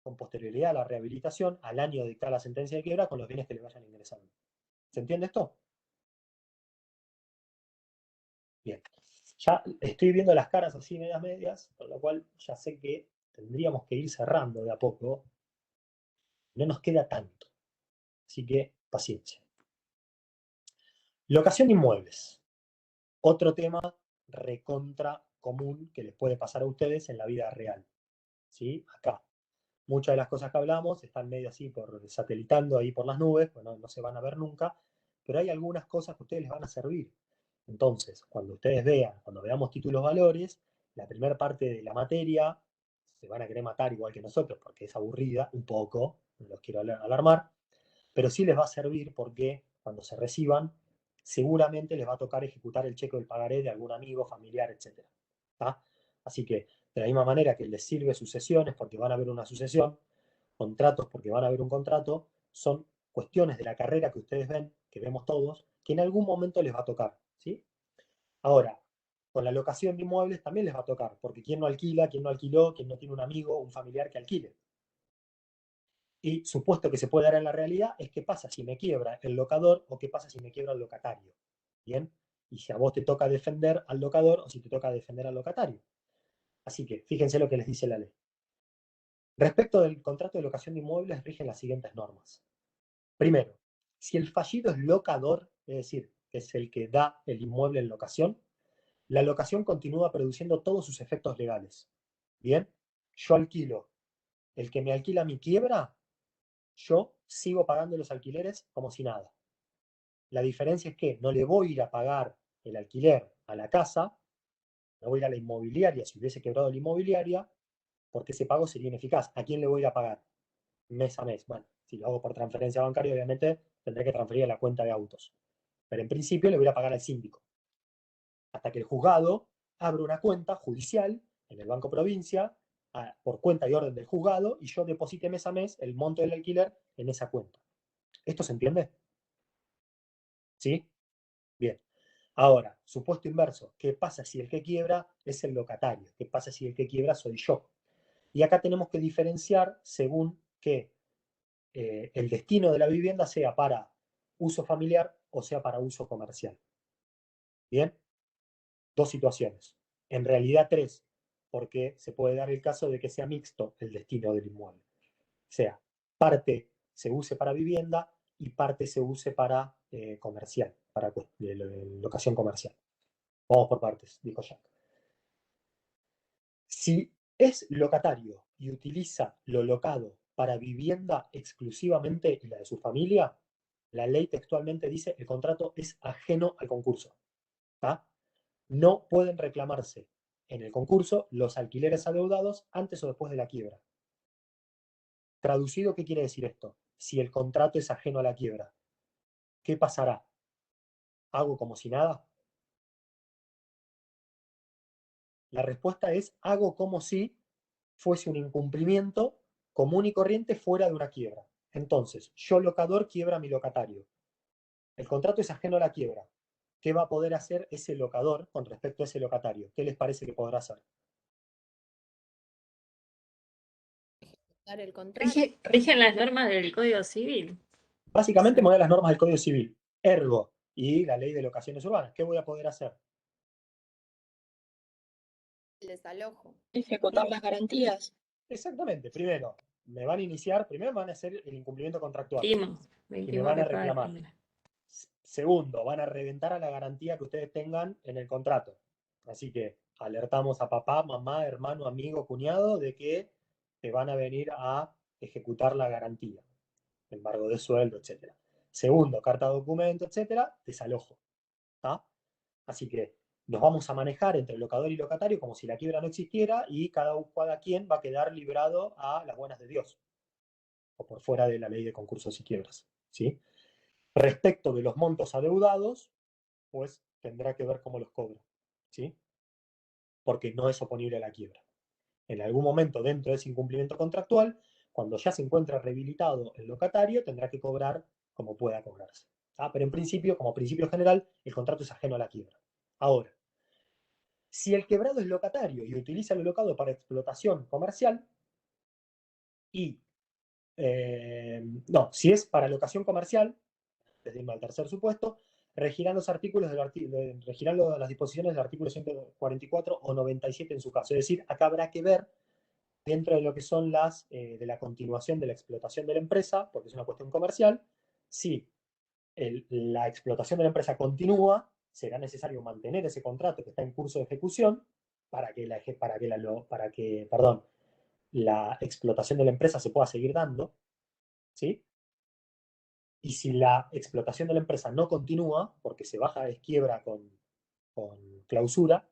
con posterioridad a la rehabilitación, al año de dictar la sentencia de quiebra, con los bienes que le vayan ingresando. ¿Se entiende esto? Bien. Ya estoy viendo las caras así medias, con lo cual ya sé que tendríamos que ir cerrando de a poco. No nos queda tanto. Así que paciencia. Locación de inmuebles. Otro tema recontra común que les puede pasar a ustedes en la vida real. ¿Sí? Acá. Muchas de las cosas que hablamos están medio así por satelitando ahí por las nubes, pues no se van a ver nunca, pero hay algunas cosas que a ustedes les van a servir. Entonces, cuando ustedes vean, cuando veamos títulos valores, la primera parte de la materia se van a querer matar igual que nosotros porque es aburrida un poco, no los quiero alarmar, pero sí les va a servir porque cuando se reciban, seguramente les va a tocar ejecutar el cheque del pagaré de algún amigo, familiar, etc. ¿Tá? Así que, de la misma manera que les sirve sucesiones porque van a haber una sucesión, contratos porque van a haber un contrato, son cuestiones de la carrera que ustedes ven, que vemos todos, que en algún momento les va a tocar. ¿Sí? Ahora, con la locación de inmuebles también les va a tocar, porque quién no alquila, quién no alquiló, quién no tiene un amigo, un familiar que alquile. Y supuesto que se puede dar en la realidad es qué pasa si me quiebra el locador o qué pasa si me quiebra el locatario. ¿Bien? Y si a vos te toca defender al locador o si te toca defender al locatario. Así que fíjense lo que les dice la ley. Respecto del contrato de locación de inmuebles, rigen las siguientes normas. Primero, si el fallido es locador, es decir, que es el que da el inmueble en locación, la locación continúa produciendo todos sus efectos legales. Bien, yo alquilo. El que me alquila mi quiebra, yo sigo pagando los alquileres como si nada. La diferencia es que no le voy a ir a pagar el alquiler a la casa, no voy a ir a la inmobiliaria si hubiese quebrado la inmobiliaria, porque ese pago sería ineficaz. ¿A quién le voy a ir a pagar? Mes a mes. Bueno, si lo hago por transferencia bancaria, obviamente tendré que transferir a la cuenta de autos. Pero en principio le voy a pagar al síndico. Hasta que el juzgado abra una cuenta judicial en el Banco Provincia, por cuenta y orden del juzgado, y yo deposite mes a mes el monto del alquiler en esa cuenta. ¿Esto se entiende? ¿Sí? Bien. Ahora, supuesto inverso, ¿qué pasa si el que quiebra es el locatario? ¿Qué pasa si el que quiebra soy yo? Y acá tenemos que diferenciar según que el destino de la vivienda sea para uso familiar o sea para uso comercial. Bien, dos situaciones. En realidad tres, porque se puede dar el caso de que sea mixto el destino del inmueble. O sea, parte se use para vivienda y parte se use para comercial, para locación comercial. Vamos por partes, dijo Jack. Si es locatario y utiliza lo locado para vivienda exclusivamente y la de su familia, la ley textualmente dice el contrato es ajeno al concurso. ¿Tá? No pueden reclamarse en el concurso los alquileres adeudados antes o después de la quiebra. Traducido, ¿qué quiere decir esto? Si el contrato es ajeno a la quiebra, ¿qué pasará? ¿Hago como si nada? La respuesta es hago como si fuese un incumplimiento común y corriente fuera de una quiebra. Entonces, yo locador quiebra a mi locatario. El contrato es ajeno a la quiebra. ¿Qué va a poder hacer ese locador con respecto a ese locatario? ¿Qué les parece que podrá hacer? El contrato. Rigen las normas del Código Civil. Básicamente me voy a las normas del Código Civil, ergo, y la ley de locaciones urbanas. ¿Qué voy a poder hacer? El desalojo. Ejecutar las garantías. Exactamente. Primero, me van a hacer el incumplimiento contractual Dimos, y me van a que pague reclamar. primero. Segundo, van a reventar a la garantía que ustedes tengan en el contrato. Así que alertamos a papá, mamá, hermano, amigo, cuñado de que te van a venir a ejecutar la garantía. Embargo de sueldo, etc. Segundo, carta de documento, etc. Desalojo. ¿Tá? Así que nos vamos a manejar entre locador y locatario como si la quiebra no existiera y cada quien va a quedar librado a las buenas de Dios o por fuera de la ley de concursos y quiebras. ¿Sí? Respecto de los montos adeudados, pues tendrá que ver cómo los cobra. ¿Sí? Porque no es oponible a la quiebra. En algún momento dentro de ese incumplimiento contractual, cuando ya se encuentra rehabilitado el locatario, tendrá que cobrar como pueda cobrarse. ¿Tá? Pero en principio, como principio general, el contrato es ajeno a la quiebra. Ahora, si el quebrado es locatario y utiliza el locado para explotación comercial, si es para locación comercial, desde el tercer supuesto, regirán los artículos regirán las disposiciones del artículo 144 o 97 en su caso. Es decir, acá habrá que ver dentro de lo que son de la continuación de la explotación de la empresa, porque es una cuestión comercial, si la explotación de la empresa continúa, será necesario mantener ese contrato que está en curso de ejecución para que la explotación de la empresa se pueda seguir dando, ¿sí? Y si la explotación de la empresa no continúa, porque se baja de quiebra con clausura,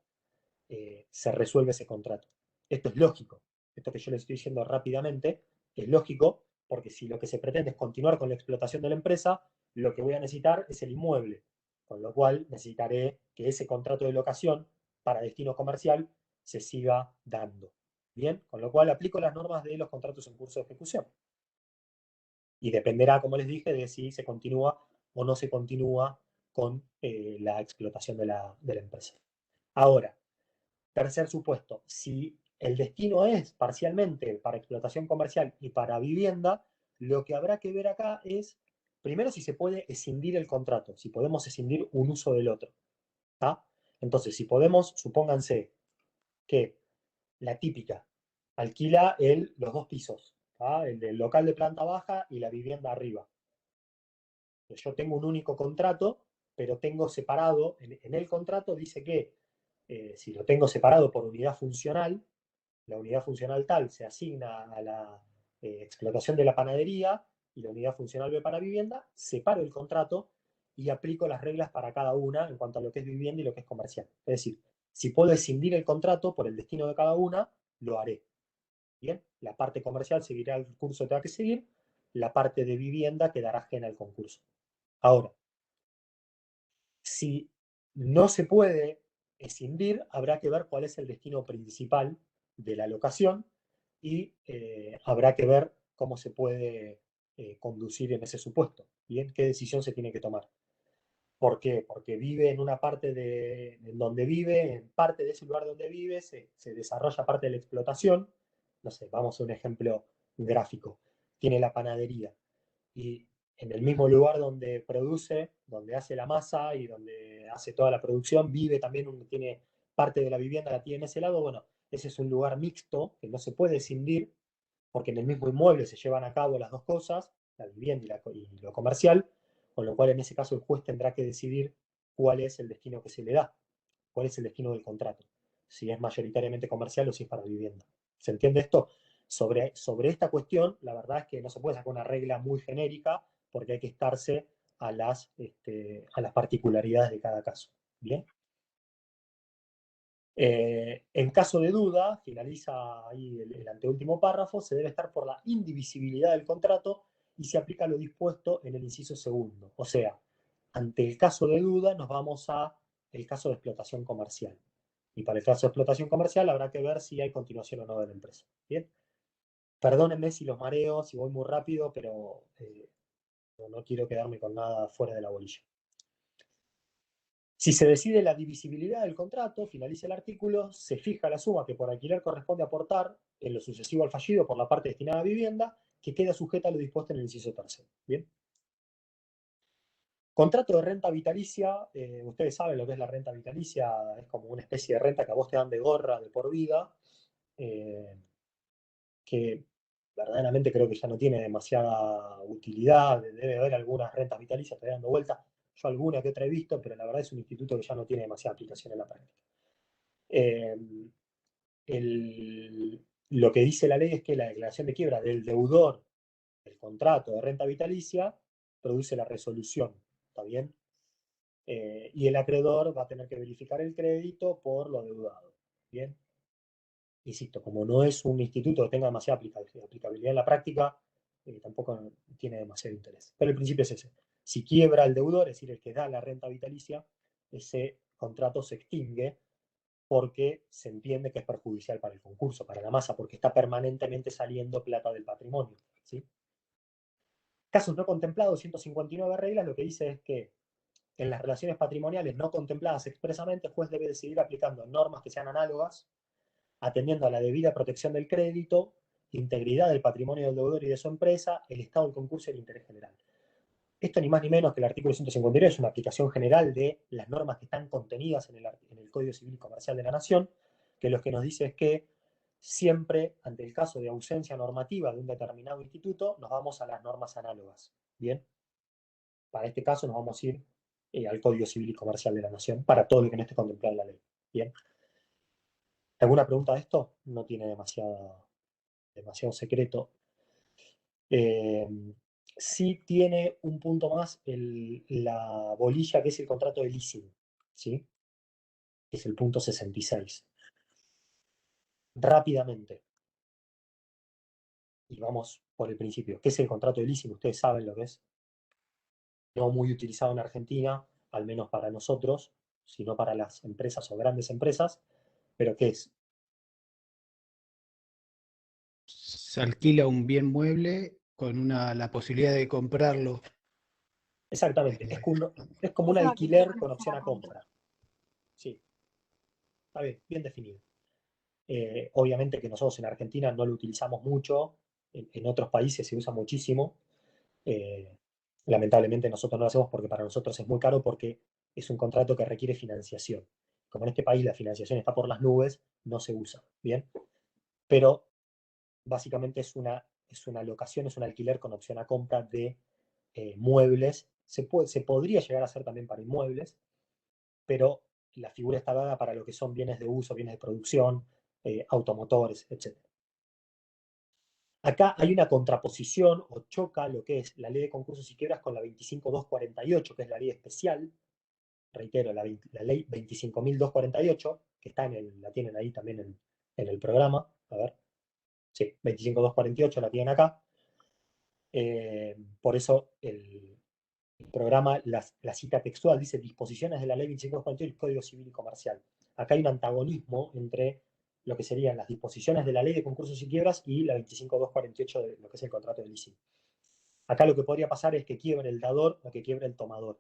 se resuelve ese contrato. Esto es lógico. Esto que yo les estoy diciendo rápidamente es lógico porque si lo que se pretende es continuar con la explotación de la empresa, lo que voy a necesitar es el inmueble, con lo cual necesitaré que ese contrato de locación para destino comercial se siga dando. Bien, con lo cual aplico las normas de los contratos en curso de ejecución. Y dependerá, como les dije, de si se continúa o no se continúa con la explotación de la empresa. Ahora, tercer supuesto, si el destino es parcialmente para explotación comercial y para vivienda, lo que habrá que ver acá es, primero, si se puede escindir el contrato, si podemos escindir un uso del otro. ¿Tá? Entonces, si podemos, supónganse que la típica alquila los dos pisos, ¿tá? El del local de planta baja y la vivienda arriba. Yo tengo un único contrato, pero tengo separado, en el contrato dice que si lo tengo separado por unidad funcional, la unidad funcional tal se asigna a la explotación de la panadería y la unidad funcional B para vivienda, separo el contrato y aplico las reglas para cada una en cuanto a lo que es vivienda y lo que es comercial. Es decir, si puedo escindir el contrato por el destino de cada una, lo haré. Bien, la parte comercial seguirá el curso que tenga que seguir, la parte de vivienda quedará ajena al concurso. Ahora, si no se puede escindir, habrá que ver cuál es el destino principal de la locación y habrá que ver cómo se puede conducir en ese supuesto. Bien, qué decisión se tiene que tomar. ¿Por qué? Porque vive en una parte en donde vive, en parte de ese lugar donde vive, se desarrolla parte de la explotación. No sé, vamos a un ejemplo gráfico. Tiene la panadería y en el mismo lugar donde produce, donde hace la masa y donde hace toda la producción, vive también, tiene parte de la vivienda, la tiene en ese lado. Bueno, ese es un lugar mixto que no se puede escindir porque en el mismo inmueble se llevan a cabo las dos cosas, la vivienda y lo comercial, con lo cual en ese caso el juez tendrá que decidir cuál es el destino que se le da, cuál es el destino del contrato, si es mayoritariamente comercial o si es para vivienda. ¿Se entiende esto? Sobre esta cuestión, la verdad es que no se puede sacar una regla muy genérica porque hay que estarse a las particularidades de cada caso. ¿Bien? En caso de duda, finaliza ahí el anteúltimo párrafo, se debe estar por la indivisibilidad del contrato y se aplica lo dispuesto en el inciso segundo. O sea, ante el caso de duda nos vamos a el caso de explotación comercial. Y para el caso de explotación comercial habrá que ver si hay continuación o no de la empresa. ¿Bien? Perdónenme si los mareo, si voy muy rápido, pero no quiero quedarme con nada fuera de la bolilla. Si se decide la divisibilidad del contrato, finaliza el artículo, se fija la suma que por alquiler corresponde aportar en lo sucesivo al fallido por la parte destinada a vivienda, que queda sujeta a lo dispuesto en el inciso tercero. ¿Bien? Contrato de renta vitalicia, ustedes saben lo que es la renta vitalicia, es como una especie de renta que a vos te dan de gorra de por vida, que verdaderamente creo que ya no tiene demasiada utilidad, debe haber algunas rentas vitalicias todavía dando vuelta, yo alguna que otra he visto, pero la verdad es un instituto que ya no tiene demasiada aplicación en la práctica. Lo que dice la ley es que la declaración de quiebra del deudor del contrato de renta vitalicia produce la resolución, ¿está bien? Y el acreedor va a tener que verificar el crédito por lo deudado, ¿bien? Insisto, como no es un instituto que tenga demasiada aplicabilidad en la práctica, tampoco tiene demasiado interés. Pero el principio es ese. Si quiebra el deudor, es decir, el que da la renta vitalicia, ese contrato se extingue porque se entiende que es perjudicial para el concurso, para la masa, porque está permanentemente saliendo plata del patrimonio, ¿sí? Casos no contemplados, 159 reglas, lo que dice es que en las relaciones patrimoniales no contempladas expresamente, el juez debe decidir aplicando normas que sean análogas, atendiendo a la debida protección del crédito, integridad del patrimonio del deudor y de su empresa, el estado del concurso y el interés general. Esto ni más ni menos que el artículo 153 es una aplicación general de las normas que están contenidas en el Código Civil y Comercial de la Nación, que lo que nos dice es que siempre, ante el caso de ausencia normativa de un determinado instituto, nos vamos a las normas análogas. ¿Bien? Para este caso nos vamos a ir al Código Civil y Comercial de la Nación para todo lo que no esté contemplado en la ley. ¿Bien? ¿Alguna pregunta de esto? No tiene demasiado secreto. Sí tiene un punto más la bolilla que es el contrato de leasing, ¿sí? Que es el punto 66. Rápidamente. Y vamos por el principio. ¿Qué es el contrato de leasing? Ustedes saben lo que es. No muy utilizado en Argentina, al menos para nosotros, sino para las empresas o grandes empresas. ¿Pero qué es? Se alquila un bien mueble con la posibilidad de comprarlo. Exactamente. Es como un Eso no tiene alquiler con opción opción a a compra. compra. Sí. Está bien, bien definido. Obviamente que nosotros en Argentina no lo utilizamos mucho, en otros países se usa muchísimo. Lamentablemente nosotros no lo hacemos porque para nosotros es muy caro porque es un contrato que requiere financiación. Como en este país la financiación está por las nubes, no se usa, ¿bien? Pero básicamente es una locación, es un alquiler con opción a compra de muebles. Se podría llegar a hacer también para inmuebles, pero la figura está dada para lo que son bienes de uso, bienes de producción, automotores, etc. Acá hay una contraposición o choca lo que es la ley de concursos y quiebras con la 25.248, que es la ley especial, reitero, la ley 25.248, que está la tienen ahí también en el programa, a ver, sí, 25.248 la tienen acá. Por eso el programa, la cita textual dice disposiciones de la ley 25.248 y el Código Civil y Comercial. Acá hay un antagonismo entre lo que serían las disposiciones de la ley de concursos y quiebras y la 25.248 de lo que es el contrato de leasing. Acá lo que podría pasar es que quiebre el dador o que quiebre el tomador.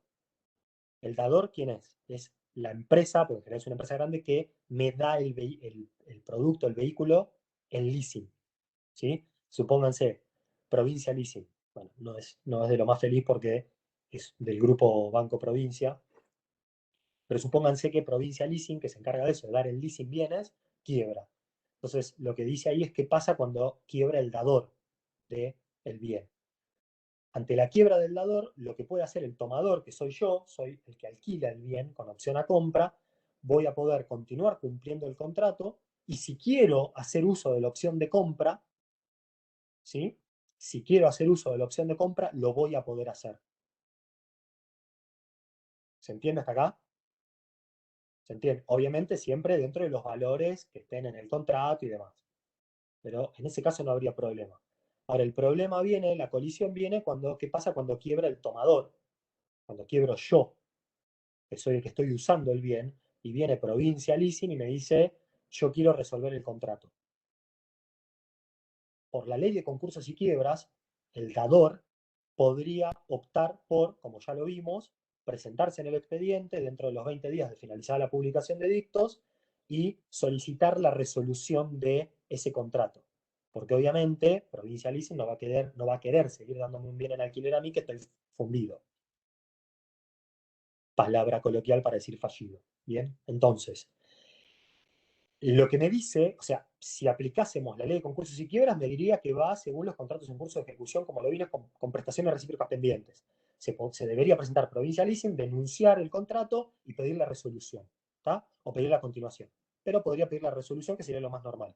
¿El dador quién es? Es la empresa, porque en general es una empresa grande, que me da el producto, el vehículo, en leasing. ¿Sí? Supónganse, Provincia Leasing. Bueno, no es de lo más feliz porque es del grupo Banco Provincia, pero supónganse que Provincia Leasing, que se encarga de eso, de dar el leasing bienes, quiebra. Entonces, lo que dice ahí es qué pasa cuando quiebra el dador del bien. Ante la quiebra del dador, lo que puede hacer el tomador, que soy yo, soy el que alquila el bien con opción a compra, voy a poder continuar cumpliendo el contrato y si quiero hacer uso de la opción de compra, ¿sí? Si quiero hacer uso de la opción de compra, lo voy a poder hacer. ¿Se entiende hasta acá? ¿Se entiende? Obviamente siempre dentro de los valores que estén en el contrato y demás. Pero en ese caso no habría problema. Ahora, el problema viene, la colisión viene ¿qué pasa cuando quiebra el tomador? Cuando quiebro yo, que soy el que estoy usando el bien, y viene Provincia Leasing y me dice, yo quiero resolver el contrato. Por la ley de concursos y quiebras, el dador podría optar por, como ya lo vimos, presentarse en el expediente dentro de los 20 días de finalizar la publicación de dictos y solicitar la resolución de ese contrato. Porque obviamente Provincia Leasing no va a querer seguir dándome un bien en alquiler a mí que estoy fundido. palabra coloquial para decir fallido. Bien, entonces, lo que me dice, o sea, si aplicásemos la ley de concursos y quiebras, me diría que va según los contratos en curso de ejecución, como lo vimos, con prestaciones recíprocas pendientes. Se debería presentar provincia leasing, denunciar el contrato y pedir la resolución, ¿tá? O pedir la continuación. Pero podría pedir la resolución, que sería lo más normal.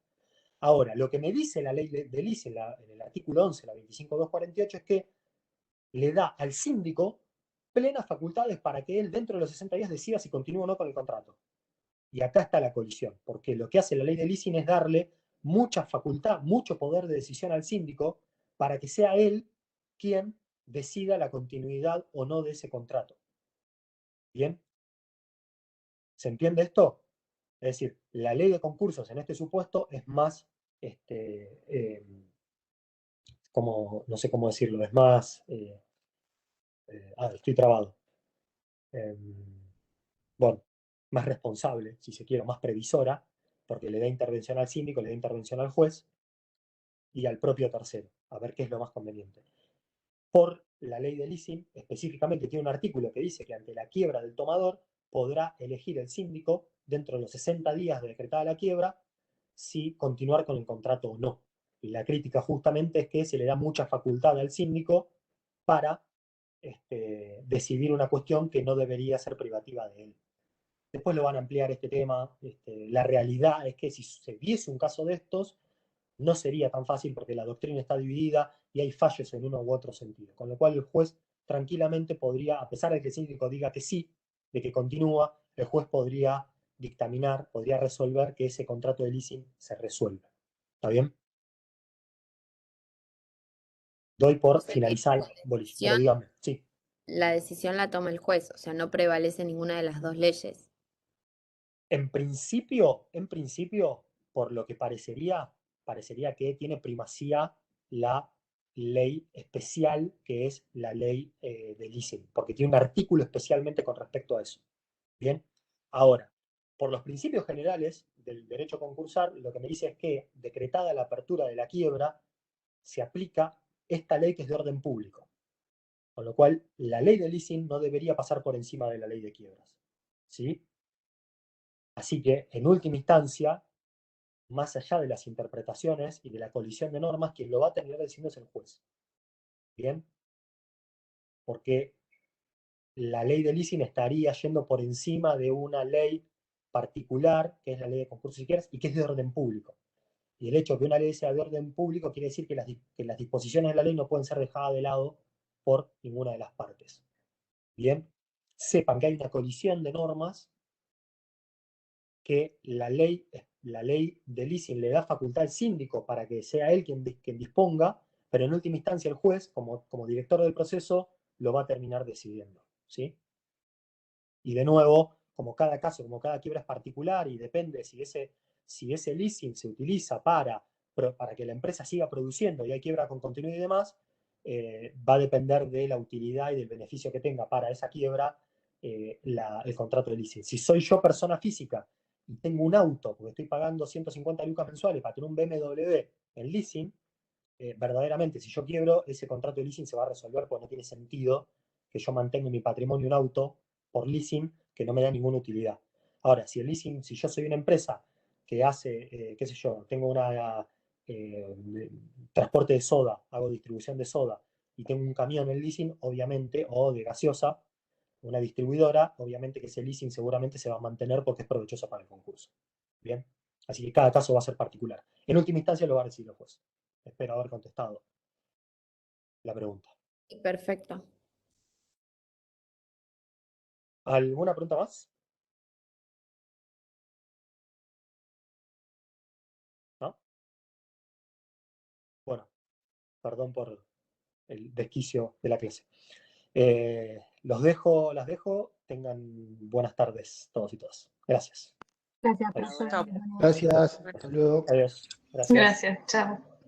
Ahora, lo que me dice la ley de leasing en el artículo 11, la 25.248, es que le da al síndico plenas facultades para que él dentro de los 60 días decida si continúa o no con el contrato. Y acá está la colisión, porque lo que hace la ley de leasing es darle mucha facultad, mucho poder de decisión al síndico para que sea él quien decida la continuidad o no de ese contrato. ¿Bien? ¿Se entiende esto? Es decir, la ley de concursos en este supuesto es más, como, no sé cómo decirlo, es más, estoy trabado. Bueno, más responsable, si se quiere, más previsora, porque le da intervención al síndico, le da intervención al juez y al propio tercero, a ver qué es lo más conveniente. Por la ley de leasing, específicamente tiene un artículo que dice que ante la quiebra del tomador podrá elegir el síndico, dentro de los 60 días de decretada la quiebra, si continuar con el contrato o no. Y la crítica justamente es que se le da mucha facultad al síndico para decidir una cuestión que no debería ser privativa de él. Después lo van a ampliar este tema. La realidad es que si se diese un caso de estos, no sería tan fácil porque la doctrina está dividida y hay fallos en uno u otro sentido. Con lo cual el juez tranquilamente podría, a pesar de que el síndico diga que sí, de que continúa, el juez podría dictaminar, podría resolver que ese contrato de leasing se resuelva. ¿Está bien? Doy por O sea que finalizar, Boris, pero dígame, sí. la decisión la toma el juez, o sea, no prevalece ninguna de las dos leyes. En principio, por lo que parecería que tiene primacía la ley especial, que es la ley de leasing, porque tiene un artículo especialmente con respecto a eso. Bien, ahora, por los principios generales del derecho concursal, lo que me dice es que, decretada la apertura de la quiebra, se aplica esta ley que es de orden público. Con lo cual, la ley de leasing no debería pasar por encima de la ley de quiebras. ¿Sí? Así que, en última instancia, más allá de las interpretaciones y de la colisión de normas, quien lo va a terminar diciendo es el juez. ¿Bien? Porque la ley de leasing estaría yendo por encima de una ley particular, que es la ley de concursos si quieres, y que es de orden público. Y el hecho de que una ley sea de orden público quiere decir que las disposiciones de la ley no pueden ser dejadas de lado por ninguna de las partes. Bien, sepan que hay una colisión de normas, que la ley de leasing le da facultad al síndico para que sea él quien disponga, pero en última instancia el juez, como director del proceso, lo va a terminar decidiendo. ¿Sí? Y de nuevo, como cada caso, como cada quiebra es particular y depende si ese leasing se utiliza para que la empresa siga produciendo y hay quiebra con continuidad y demás, va a depender de la utilidad y del beneficio que tenga para esa quiebra el contrato de leasing. Si soy yo persona física y tengo un auto, porque estoy pagando 150 lucas mensuales para tener un BMW en leasing, verdaderamente, si yo quiebro, ese contrato de leasing se va a resolver porque no tiene sentido que yo mantenga en mi patrimonio un auto por leasing que no me da ninguna utilidad. Ahora, si yo soy una empresa que hace, qué sé yo, tengo una transporte de soda, hago distribución de soda y tengo un camión en leasing, obviamente, o de gaseosa, una distribuidora, obviamente que ese leasing seguramente se va a mantener porque es provechoso para el concurso. Bien, así que cada caso va a ser particular. En última instancia lo va a decidir el juez. Espero haber contestado la pregunta. Perfecto. ¿Alguna pregunta más? ¿No? Bueno, perdón por el desquicio de la clase. Las dejo. Tengan buenas tardes todos y todas. Gracias. Gracias, Adiós. profesor. Gracias. Hasta luego. Adiós. Gracias. Gracias, chao.